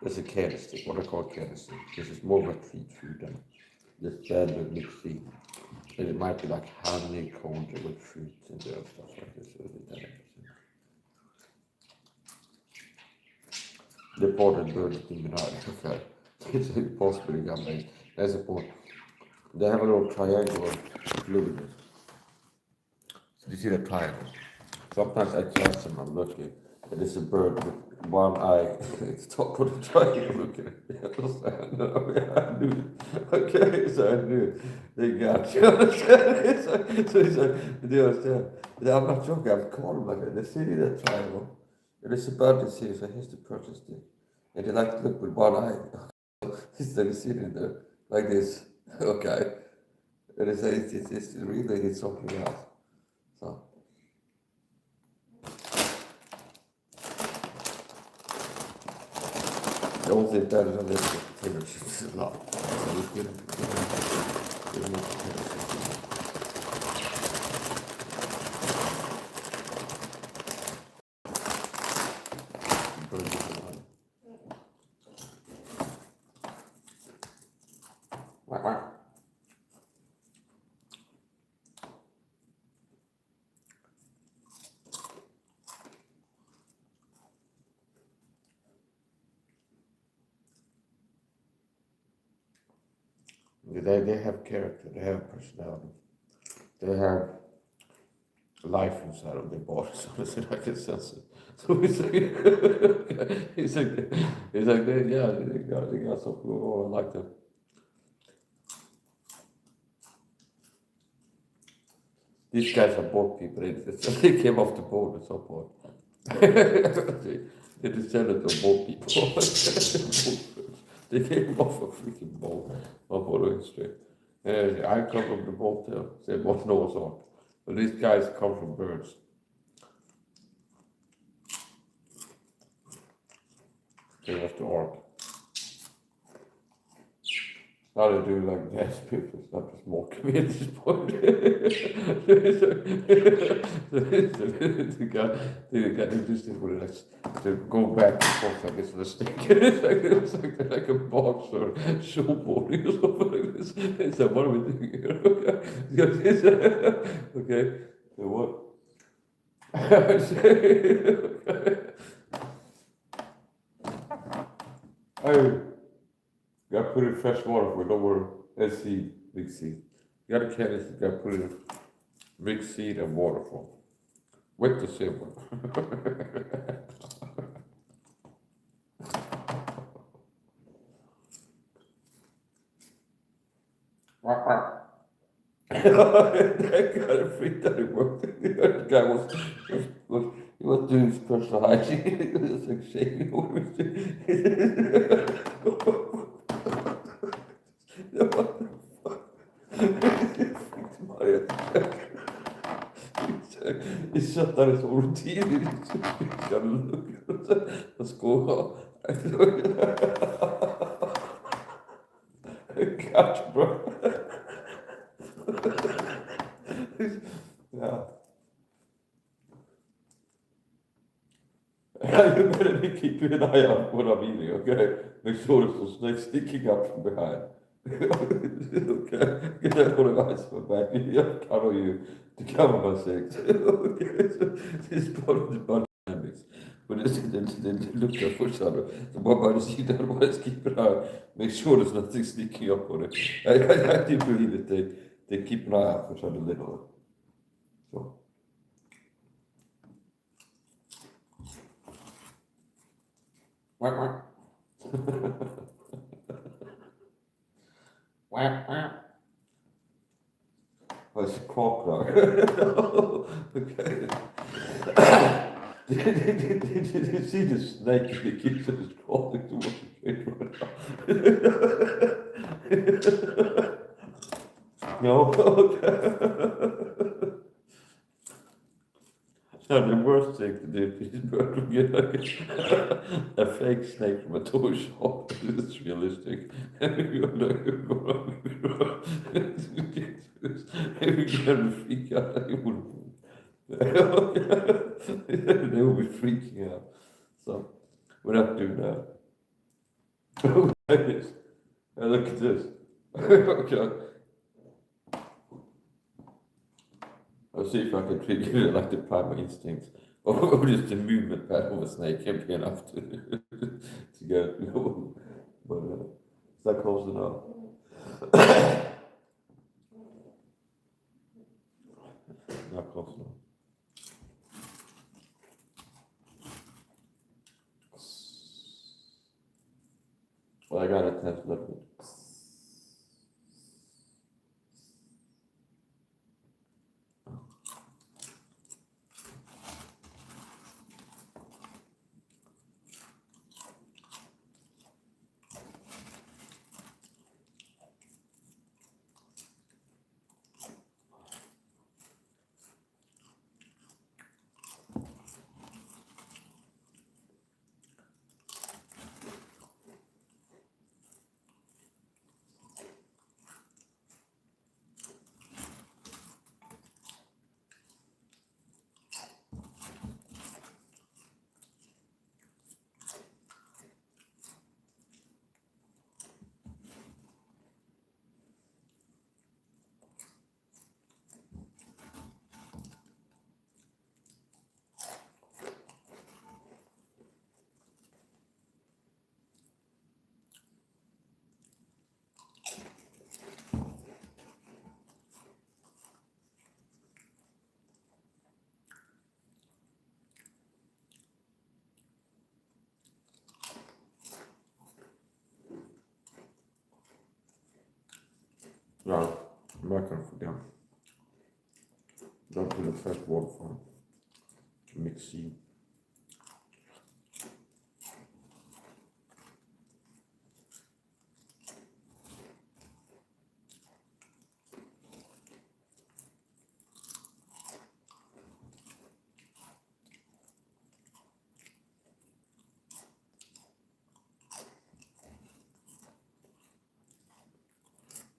there's a candlestick, what I call candlestick. This is more of a treat food than the standard mixed seed. And it might be like honey conjure with fruit and stuff like this. The important bird thing in okay. It's impossible to made. There's a point. They have a little triangular fluid. So you see the triangle. Sometimes I catch them, I'm looking, and it's a bird with one eye at the top of the triangle looking at me. I knew it. Okay, so I knew it. They got you, understand? So he's like, do you understand? I'm not joking, I've called them like that. They see that triangle, and it's a bird that's here, so here's the purchase stick. And they like to look with one eye. He's like sitting there, like this. Okay. And they say it's really it's something else. So. The only thing better than this is potato chips a lot. So we get them potato chips. They have character, they have personality, they have life inside of their bodies, honestly, I can sense it. So he's like, he's like, they got something going on, I like them. These guys are boat people, they came off the boat at some point. They descended to boat people. They came off a freaking boat on following street. And I come from the boat too. They both know what's on. But these guys come from birds. Came off the ark. Now they do like gas people, it's not just mocking me at this point. The guy interested with it to go back and forth like it's listening. It's like a box or showboating or something like this. It's like, what are we doing here? Okay, so what? I got to put in fresh water for lower seed, big seed. You got to carry this, you got to put in big seed and water for. Wait to see one. That guy freaked out. It worked. The guy was doing special hygiene. He was like shaking over. that is all routine. Gotta look. Let's go. Gotcha, bro. Yeah. You better be keeping an eye out what I'm eating, okay? Make sure there's no snake sticking up from behind. Okay, get that one of ice for back. I cover you to cover my sakes. Okay, so this is part of the body dynamics. But they look at for each other. The one by the seat, the other one is keep an eye. Make sure there's nothing sneaking up on it. I do believe that they keep an eye out for each other a little. So. Quack, quack. Quack, quack. Oh, it's a crocodile. Okay. Did you see the snake that keeps us crawling towards the gate right now? No? Okay. No, the worst thing to do is to get a fake snake from a toy shop. It's realistic. You're gonna freak out. They will be freaking out. So we're not doing that. Look at this. Look at this. Okay. I'll see if I can trigger like the primal instincts or just the movement pattern of a snake can be enough to get it going. But is that close enough? Not close enough. Well, I got a test liquid. No, I'm not gonna forget. Don't do the first word for mixing.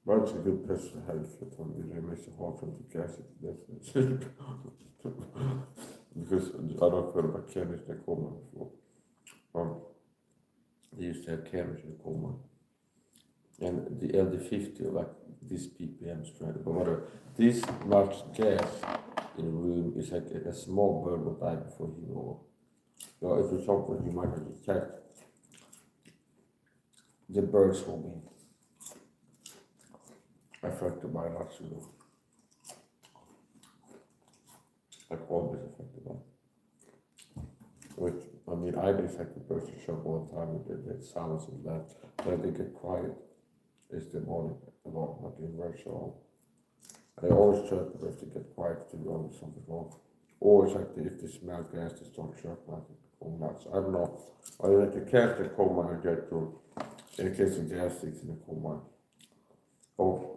But it's a good place to have it on the it makes it hard for them to guess it. Because I don't feel about cameras in Coleman before. They used to have cameras in Coleman. And the LD50, like this ppm strand, but whatever. This much gas in a room is like a small bird will die before he will. So if you talk with you might not detect the birds will be affected by that sort of like always affected by. Which I mean I've been affected birds to shock all the time with the sounds and that. But they get quiet is the morning a lot, not the inverse all. I always try the birds to get quiet to know something wrong. Or it's like if they smell gas they start chirping like coal nuts. I don't know. I like to catch the coal mine and get to in case of gas sticks in the coal mine. Oh,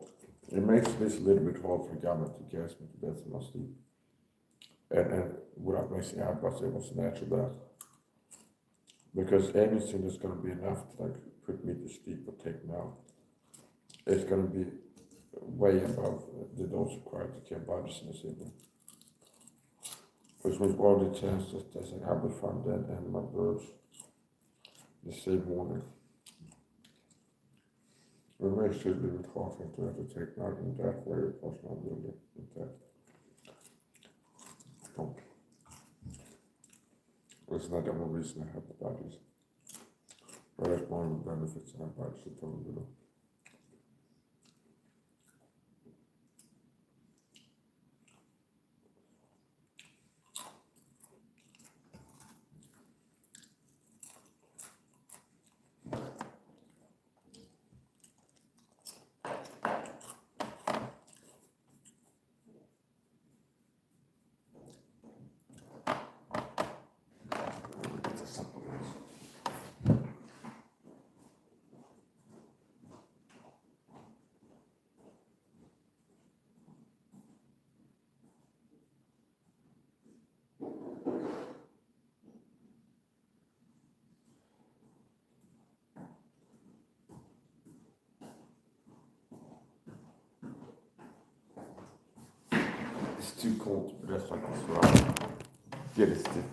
it makes this a little bit hard for gamma to gas me to death in my sleep. and without mixing out, but it was natural death. Because anything that's going to be enough to like put me to sleep or take me out, it's going to be way above the dose required to kill viruses in the system. Which means all the chances that I will find dead and my birds the same morning. We may still be talking to have to take me out in that way because I'm really in that. No. It's not the only reason I have the bodies. But that's one of the benefits I have bodies to tell you. It's too cold to dress like this, right? Get it stiff.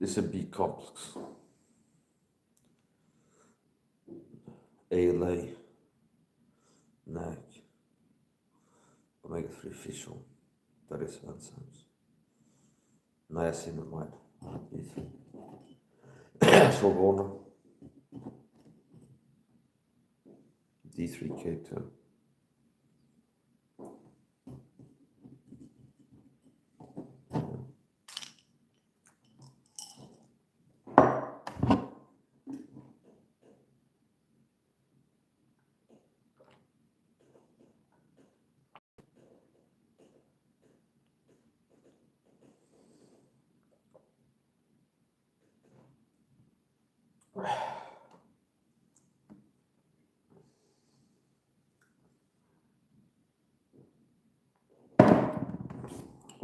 It's a B complex. ALA, NAC, omega-3 fish oil, that is enzymes, niacinamide, B3, sorghum, D3K2.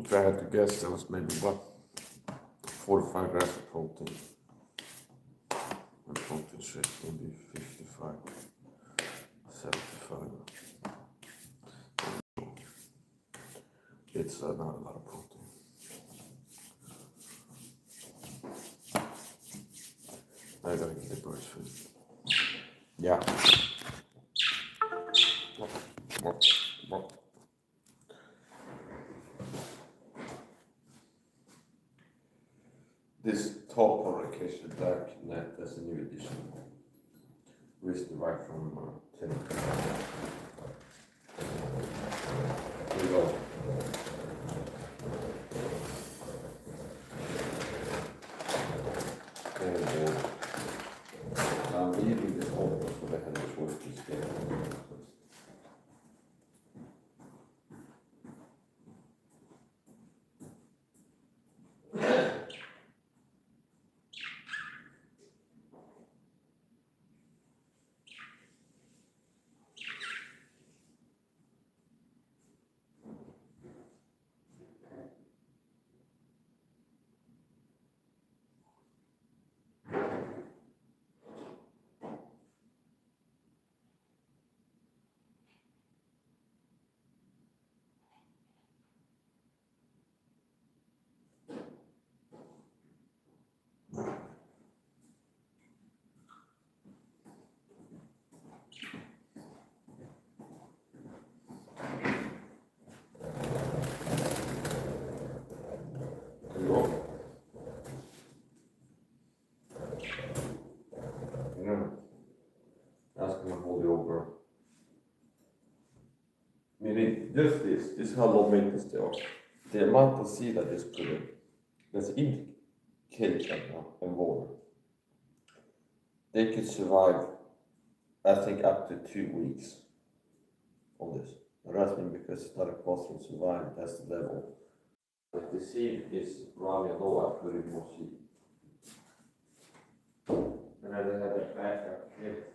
If I had to guess, that was maybe what, 45 grams of protein. And protein shake maybe 55, 75. It's not a lot of protein. I gotta get the birds food. Yeah. What? This top publication, Dark Net, as a new edition. Recently right from Tim. Here we go. I'm reading this article so they had a choice to scale. That's gonna hold you over. Meaning, just this is how low maintenance they are. The amount of seed I just put in, that's in cage right now and water. They could survive, I think, up to 2 weeks on this. And that's been because it's not a possible survive, that's the level. If the seed is running low, I put in more seed. And then they have a backup kit.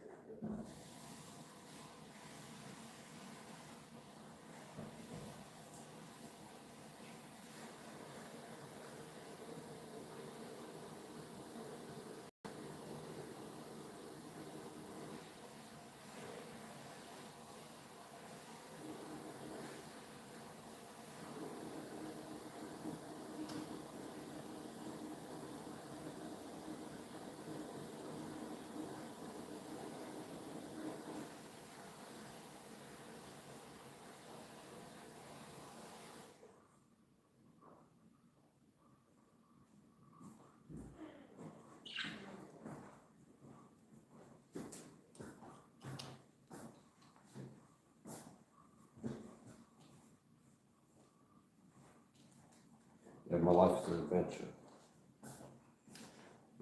And my life is an adventure.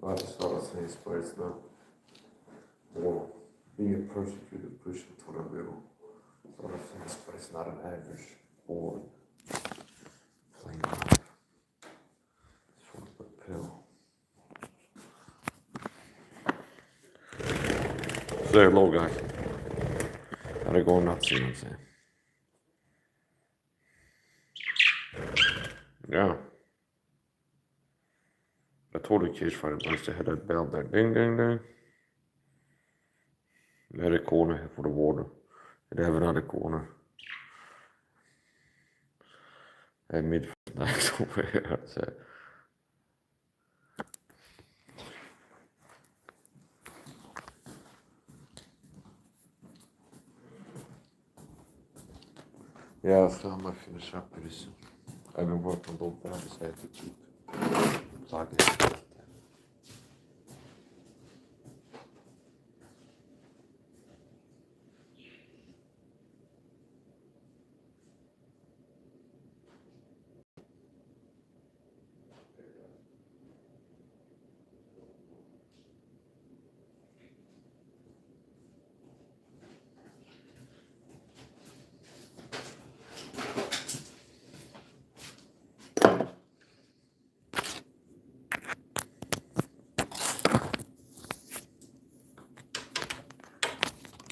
I just got to this place now. Being a persecuted Christian to the middle. So I think this place not an average, boring, plain life. Just want to put pill. Say hello, guys. How they going nuts, you know what I'm saying? Yeah. I told the kids Friday night to hit that bell there. Ding, ding, ding. They had a corner here for the water. They have another corner. And mid snacks over here. So. Yeah, so I might finish up pretty soon. I've been working on those, but I decided to keep plugging.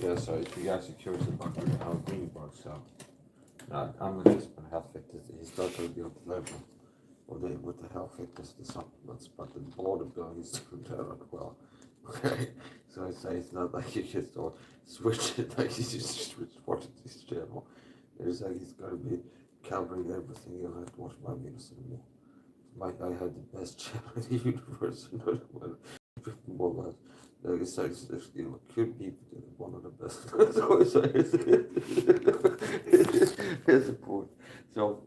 Yeah, so if you guys are curious about how green bugs are, I'm an expert in health fitness. He's not going to be on the level with the health fitness, the supplements, but the bodybuilding is doing that as well. Okay, so I say it's not like you can start switching, like you just switch watching this channel. It's like he's going to be covering everything. You don't have to watch my videos anymore. I had the best channel in the universe. More or less. Like it's like, you know, could be one of the best. So it's like, here's the point. So,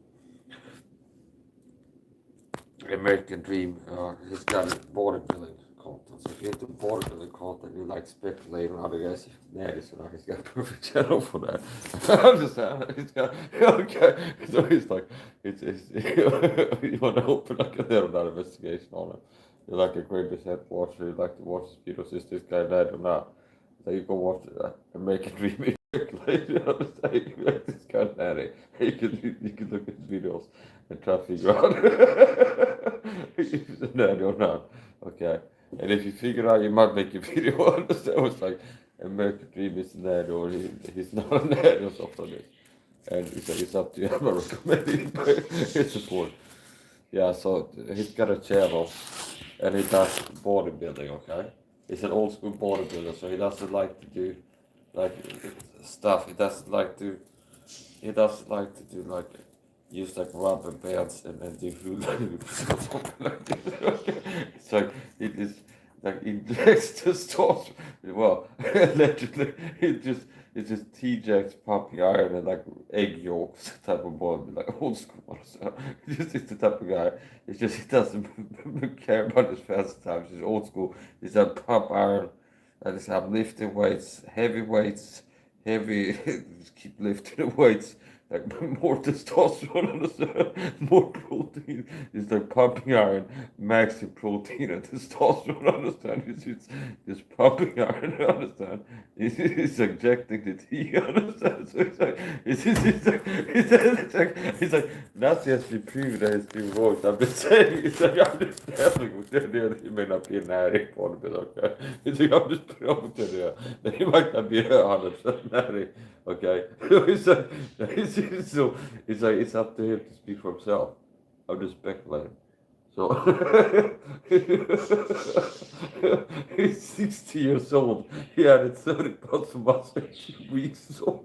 American Dream, he's got a bodybuilding content. So if you're into bodybuilding content, you like speculating on other guys, so he's got a perfect channel for that. I'm just saying, he's got, okay. So he's like, it's you want to open like a little investigation on him. You like a greatest head watcher, you like to watch his videos, is this guy dead or not? So you go watch American Dream later, you understand? You like this guy dead. You can look at his videos and try to figure out if he's a nerd or not. Okay. And if you figure out, you might make a video on it. So it's like American Dream is a nerd or he's not a nerd or something like this. And it's up to you. I'm not recommending it, but it's a point. Yeah, so he's got a channel. And he does bodybuilding, okay? He's an old school bodybuilder, so he doesn't like to do like stuff. He doesn't like to like use like rubber bands and then do hula hoops or something like this. Okay? It's like it is like injects testosterone. Well, allegedly it just T-jacks pumping iron and like egg yolks type of boy, like old school. So it's the type of guy. It's just he doesn't care about his fast times. He's old school. He's a pump iron, and he's have lifting weights, heavy weights, just keep lifting the weights. Like more testosterone, more protein. It's like pumping iron, maxing protein and testosterone. Understand? It's pumping iron. Understand? It's injecting the T. Understand? So it's like that's just been proven that it's been wrong. I've been saying it's like I'm just telling you. He may not be a näring på det, okay? It's like I'm just promoting det. He might not be 100% näring. Okay, so it's up to him to speak for himself. I'm just speculating. So he's 60 years old. He added 30 pounds of muscle in 2 weeks. So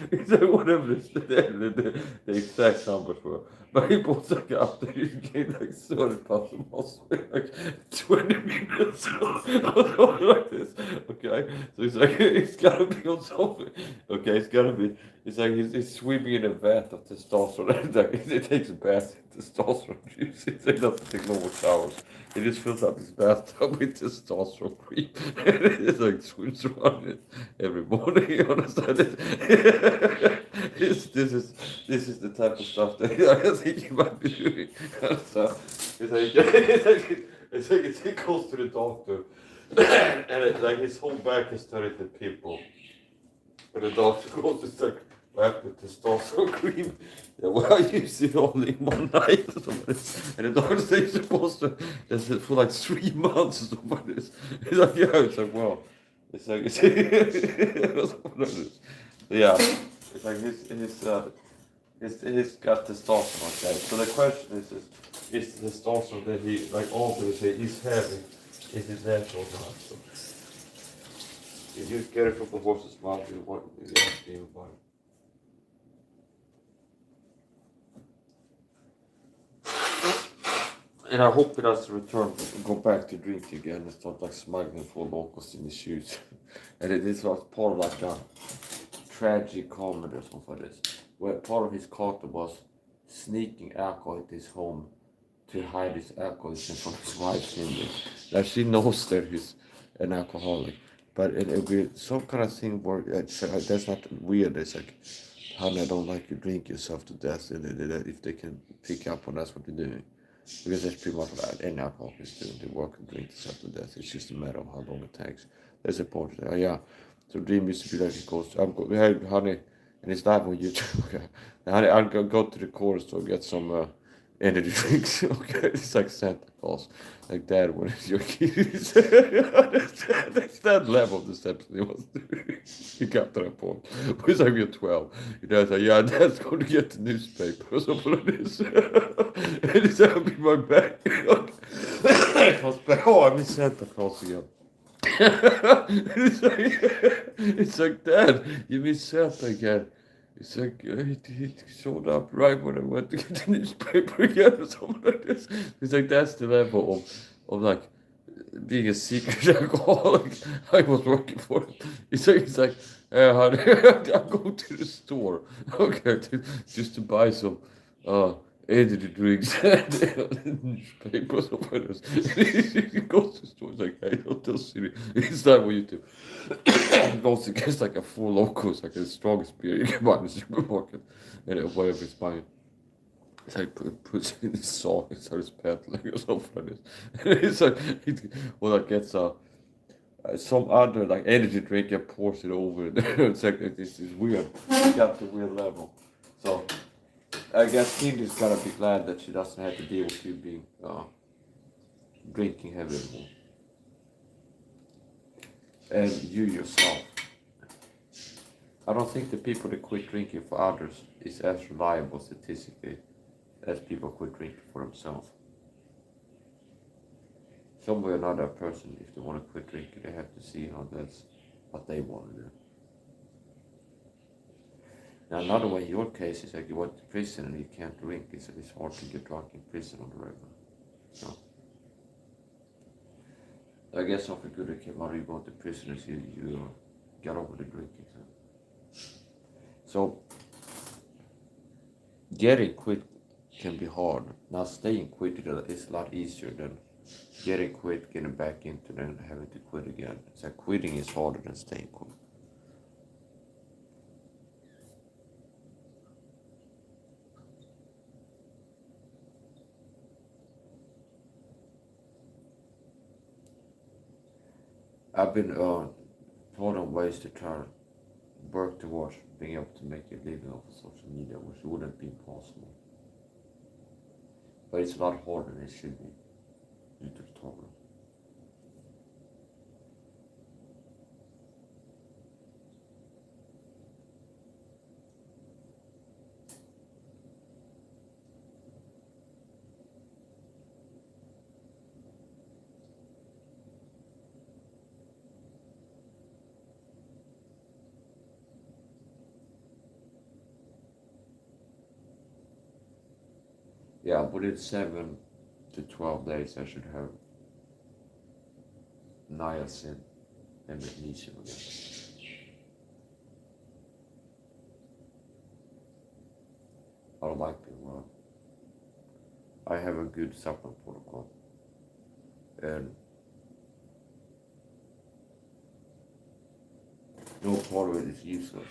it's like whatever the exact numbers were. But he bought like after he gained like 30 pounds of muscle in like 20 minutes or something like this. Okay? So he's like, it's gotta be on something. Okay, it's like he's swimming in a bath of testosterone. It's like he takes a bath in testosterone juice. It's like doesn't take normal showers. He just fills up his bathtub with testosterone cream. And it's like swims around it every morning. You understand it? this is the type of stuff that I think you might be doing. So it's he goes to the doctor and like his whole back is turned to pimple. And the doctor goes to like wrap with testosterone cream. Yeah, well, I use it only in one night or something. And the doctor says you're supposed to that's it for like 3 months or something. It's like, yeah, it's like, well, it's like, yeah, it's like he's got testosterone like that. So the question is the testosterone that he, like all they say, he's having, is it natural or not? So, if you get it from the horse's mouth, you want you ask him about it. And I hope he doesn't return, go back to drinking again and start like smuggling for locals in his shoes. And this was part of like a tragic comedy or something like this, where part of his character was sneaking alcohol into his home to hide his alcoholism from his wife Cindy. Now she knows that he's an alcoholic, but it'll be some kind of thing where that's not weird. It's like, honey, I don't like you drink yourself to death, and if they can pick up on that's what they're doing. Because that's pretty much what any alcoholic is doing. They work and drink themselves to death. It's just a matter of how long it takes. There's a point. Oh, yeah. So Dream used to be like, he goes, hey, honey, and it's live on YouTube. Okay. Honey, I'll go to the corner store and get some energy drinks. Okay. It's like Santa Claus. Like that when it's your kids. That's that level of deception he was doing. He got to that point. But it's like you're 12. Your dad's like, yeah, Dad's going to get the newspaper or something like this. And it's going to be my back. Oh, I'm in Santa Claus again. It's like Dad, you miss Santa again. It's like he showed up right when I went to get the newspaper again or something like this. It's like that's the level of like being a secret alcoholic. I was working for it. It's like honey, I'll go to the store, okay, just to buy some energy drinks and newspapers or whatever. He goes to the store. It's like, hey, don't tell Siri. It's not what you do. He goes and gets like a full loco, it's like the strongest beer you can buy in the supermarket, and whatever he's buying. It's like puts it in his sock and starts peddling or something like this. And it's like gets some other like energy drink and pours it over. It's like this is weird. It got to weird level. So I guess Cindy's gotta be glad that she doesn't have to deal with you being drinking heavy anymore. And you yourself. I don't think the people that quit drinking for others is as reliable statistically as people quit drinking for themselves. Some way or another, a person, if they want to quit drinking, they have to see how that's what they want to do. Now, another way in your case is like you went to prison and you can't drink. It's hard to get drunk in prison on the regular. So, I guess something good that came out of you going to prison is you got over the drinking. So, getting quit can be hard. Now, staying quit is a lot easier than getting quit, getting back into it, and having to quit again. So, quitting is harder than staying quit. I've been taught on ways to try to work towards being able to make a living off of social media, which wouldn't be possible. But it's a lot harder than it should be due to the problem. Yeah, within 7 to 12 days, I should have niacin and magnesium again. I don't like being well. I have a good supplement protocol, and no part of it is useless.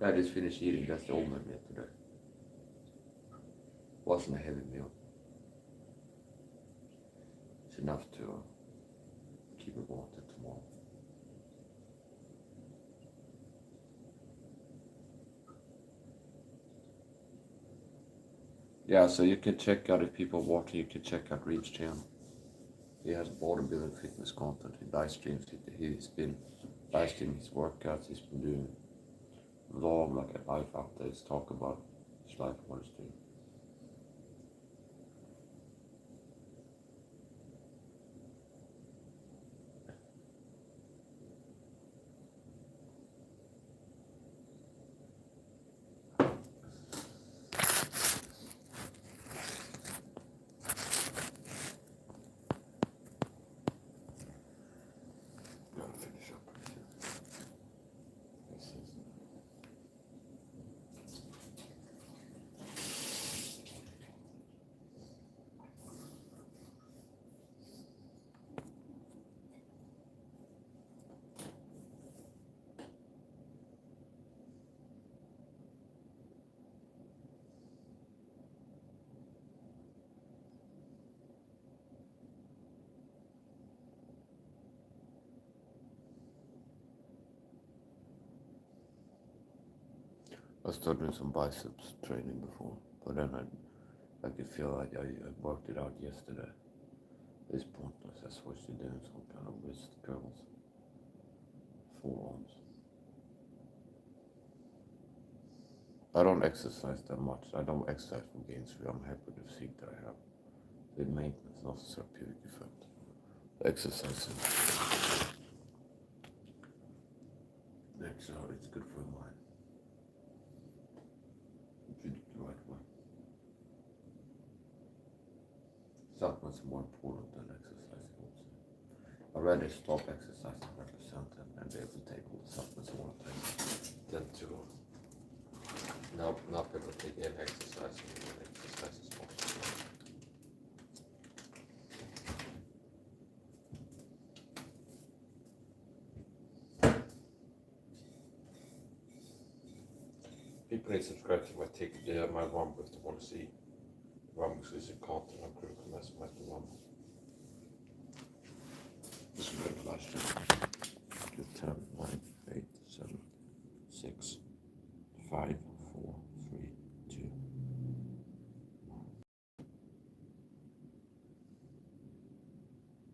I just finished eating, that's the almond meal today. Wasn't a heavy meal. It's enough to keep me warm till tomorrow. Yeah, so you can check out, if people watching, you can check out Reed's channel. He has bodybuilding fitness content. He live streams it. He's been live streaming his workouts. He's been doing vlog, like a life updates, talk about his life, what he's doing. Gotta finish up. This is- I started doing some biceps training before, but then I could feel like I worked it out yesterday. It's pointless. I switched to doing some kind of wrist curls, forearms. I don't exercise that much. I don't exercise for gains. I'm happy with the physique that I have. The maintenance, not the therapeutic effect. The exercising. It's good for the mind. If you do it the right way. Supplements are more important than exercising, I would say. I'd rather stop exercising 100% and be able to take all the supplements I want to take than to not be able to take any exercising and exercise is possible. People need to subscribe to my Rumble if they want to see Rumble exclusive content on critical mass the Rumble. This is a good live stream.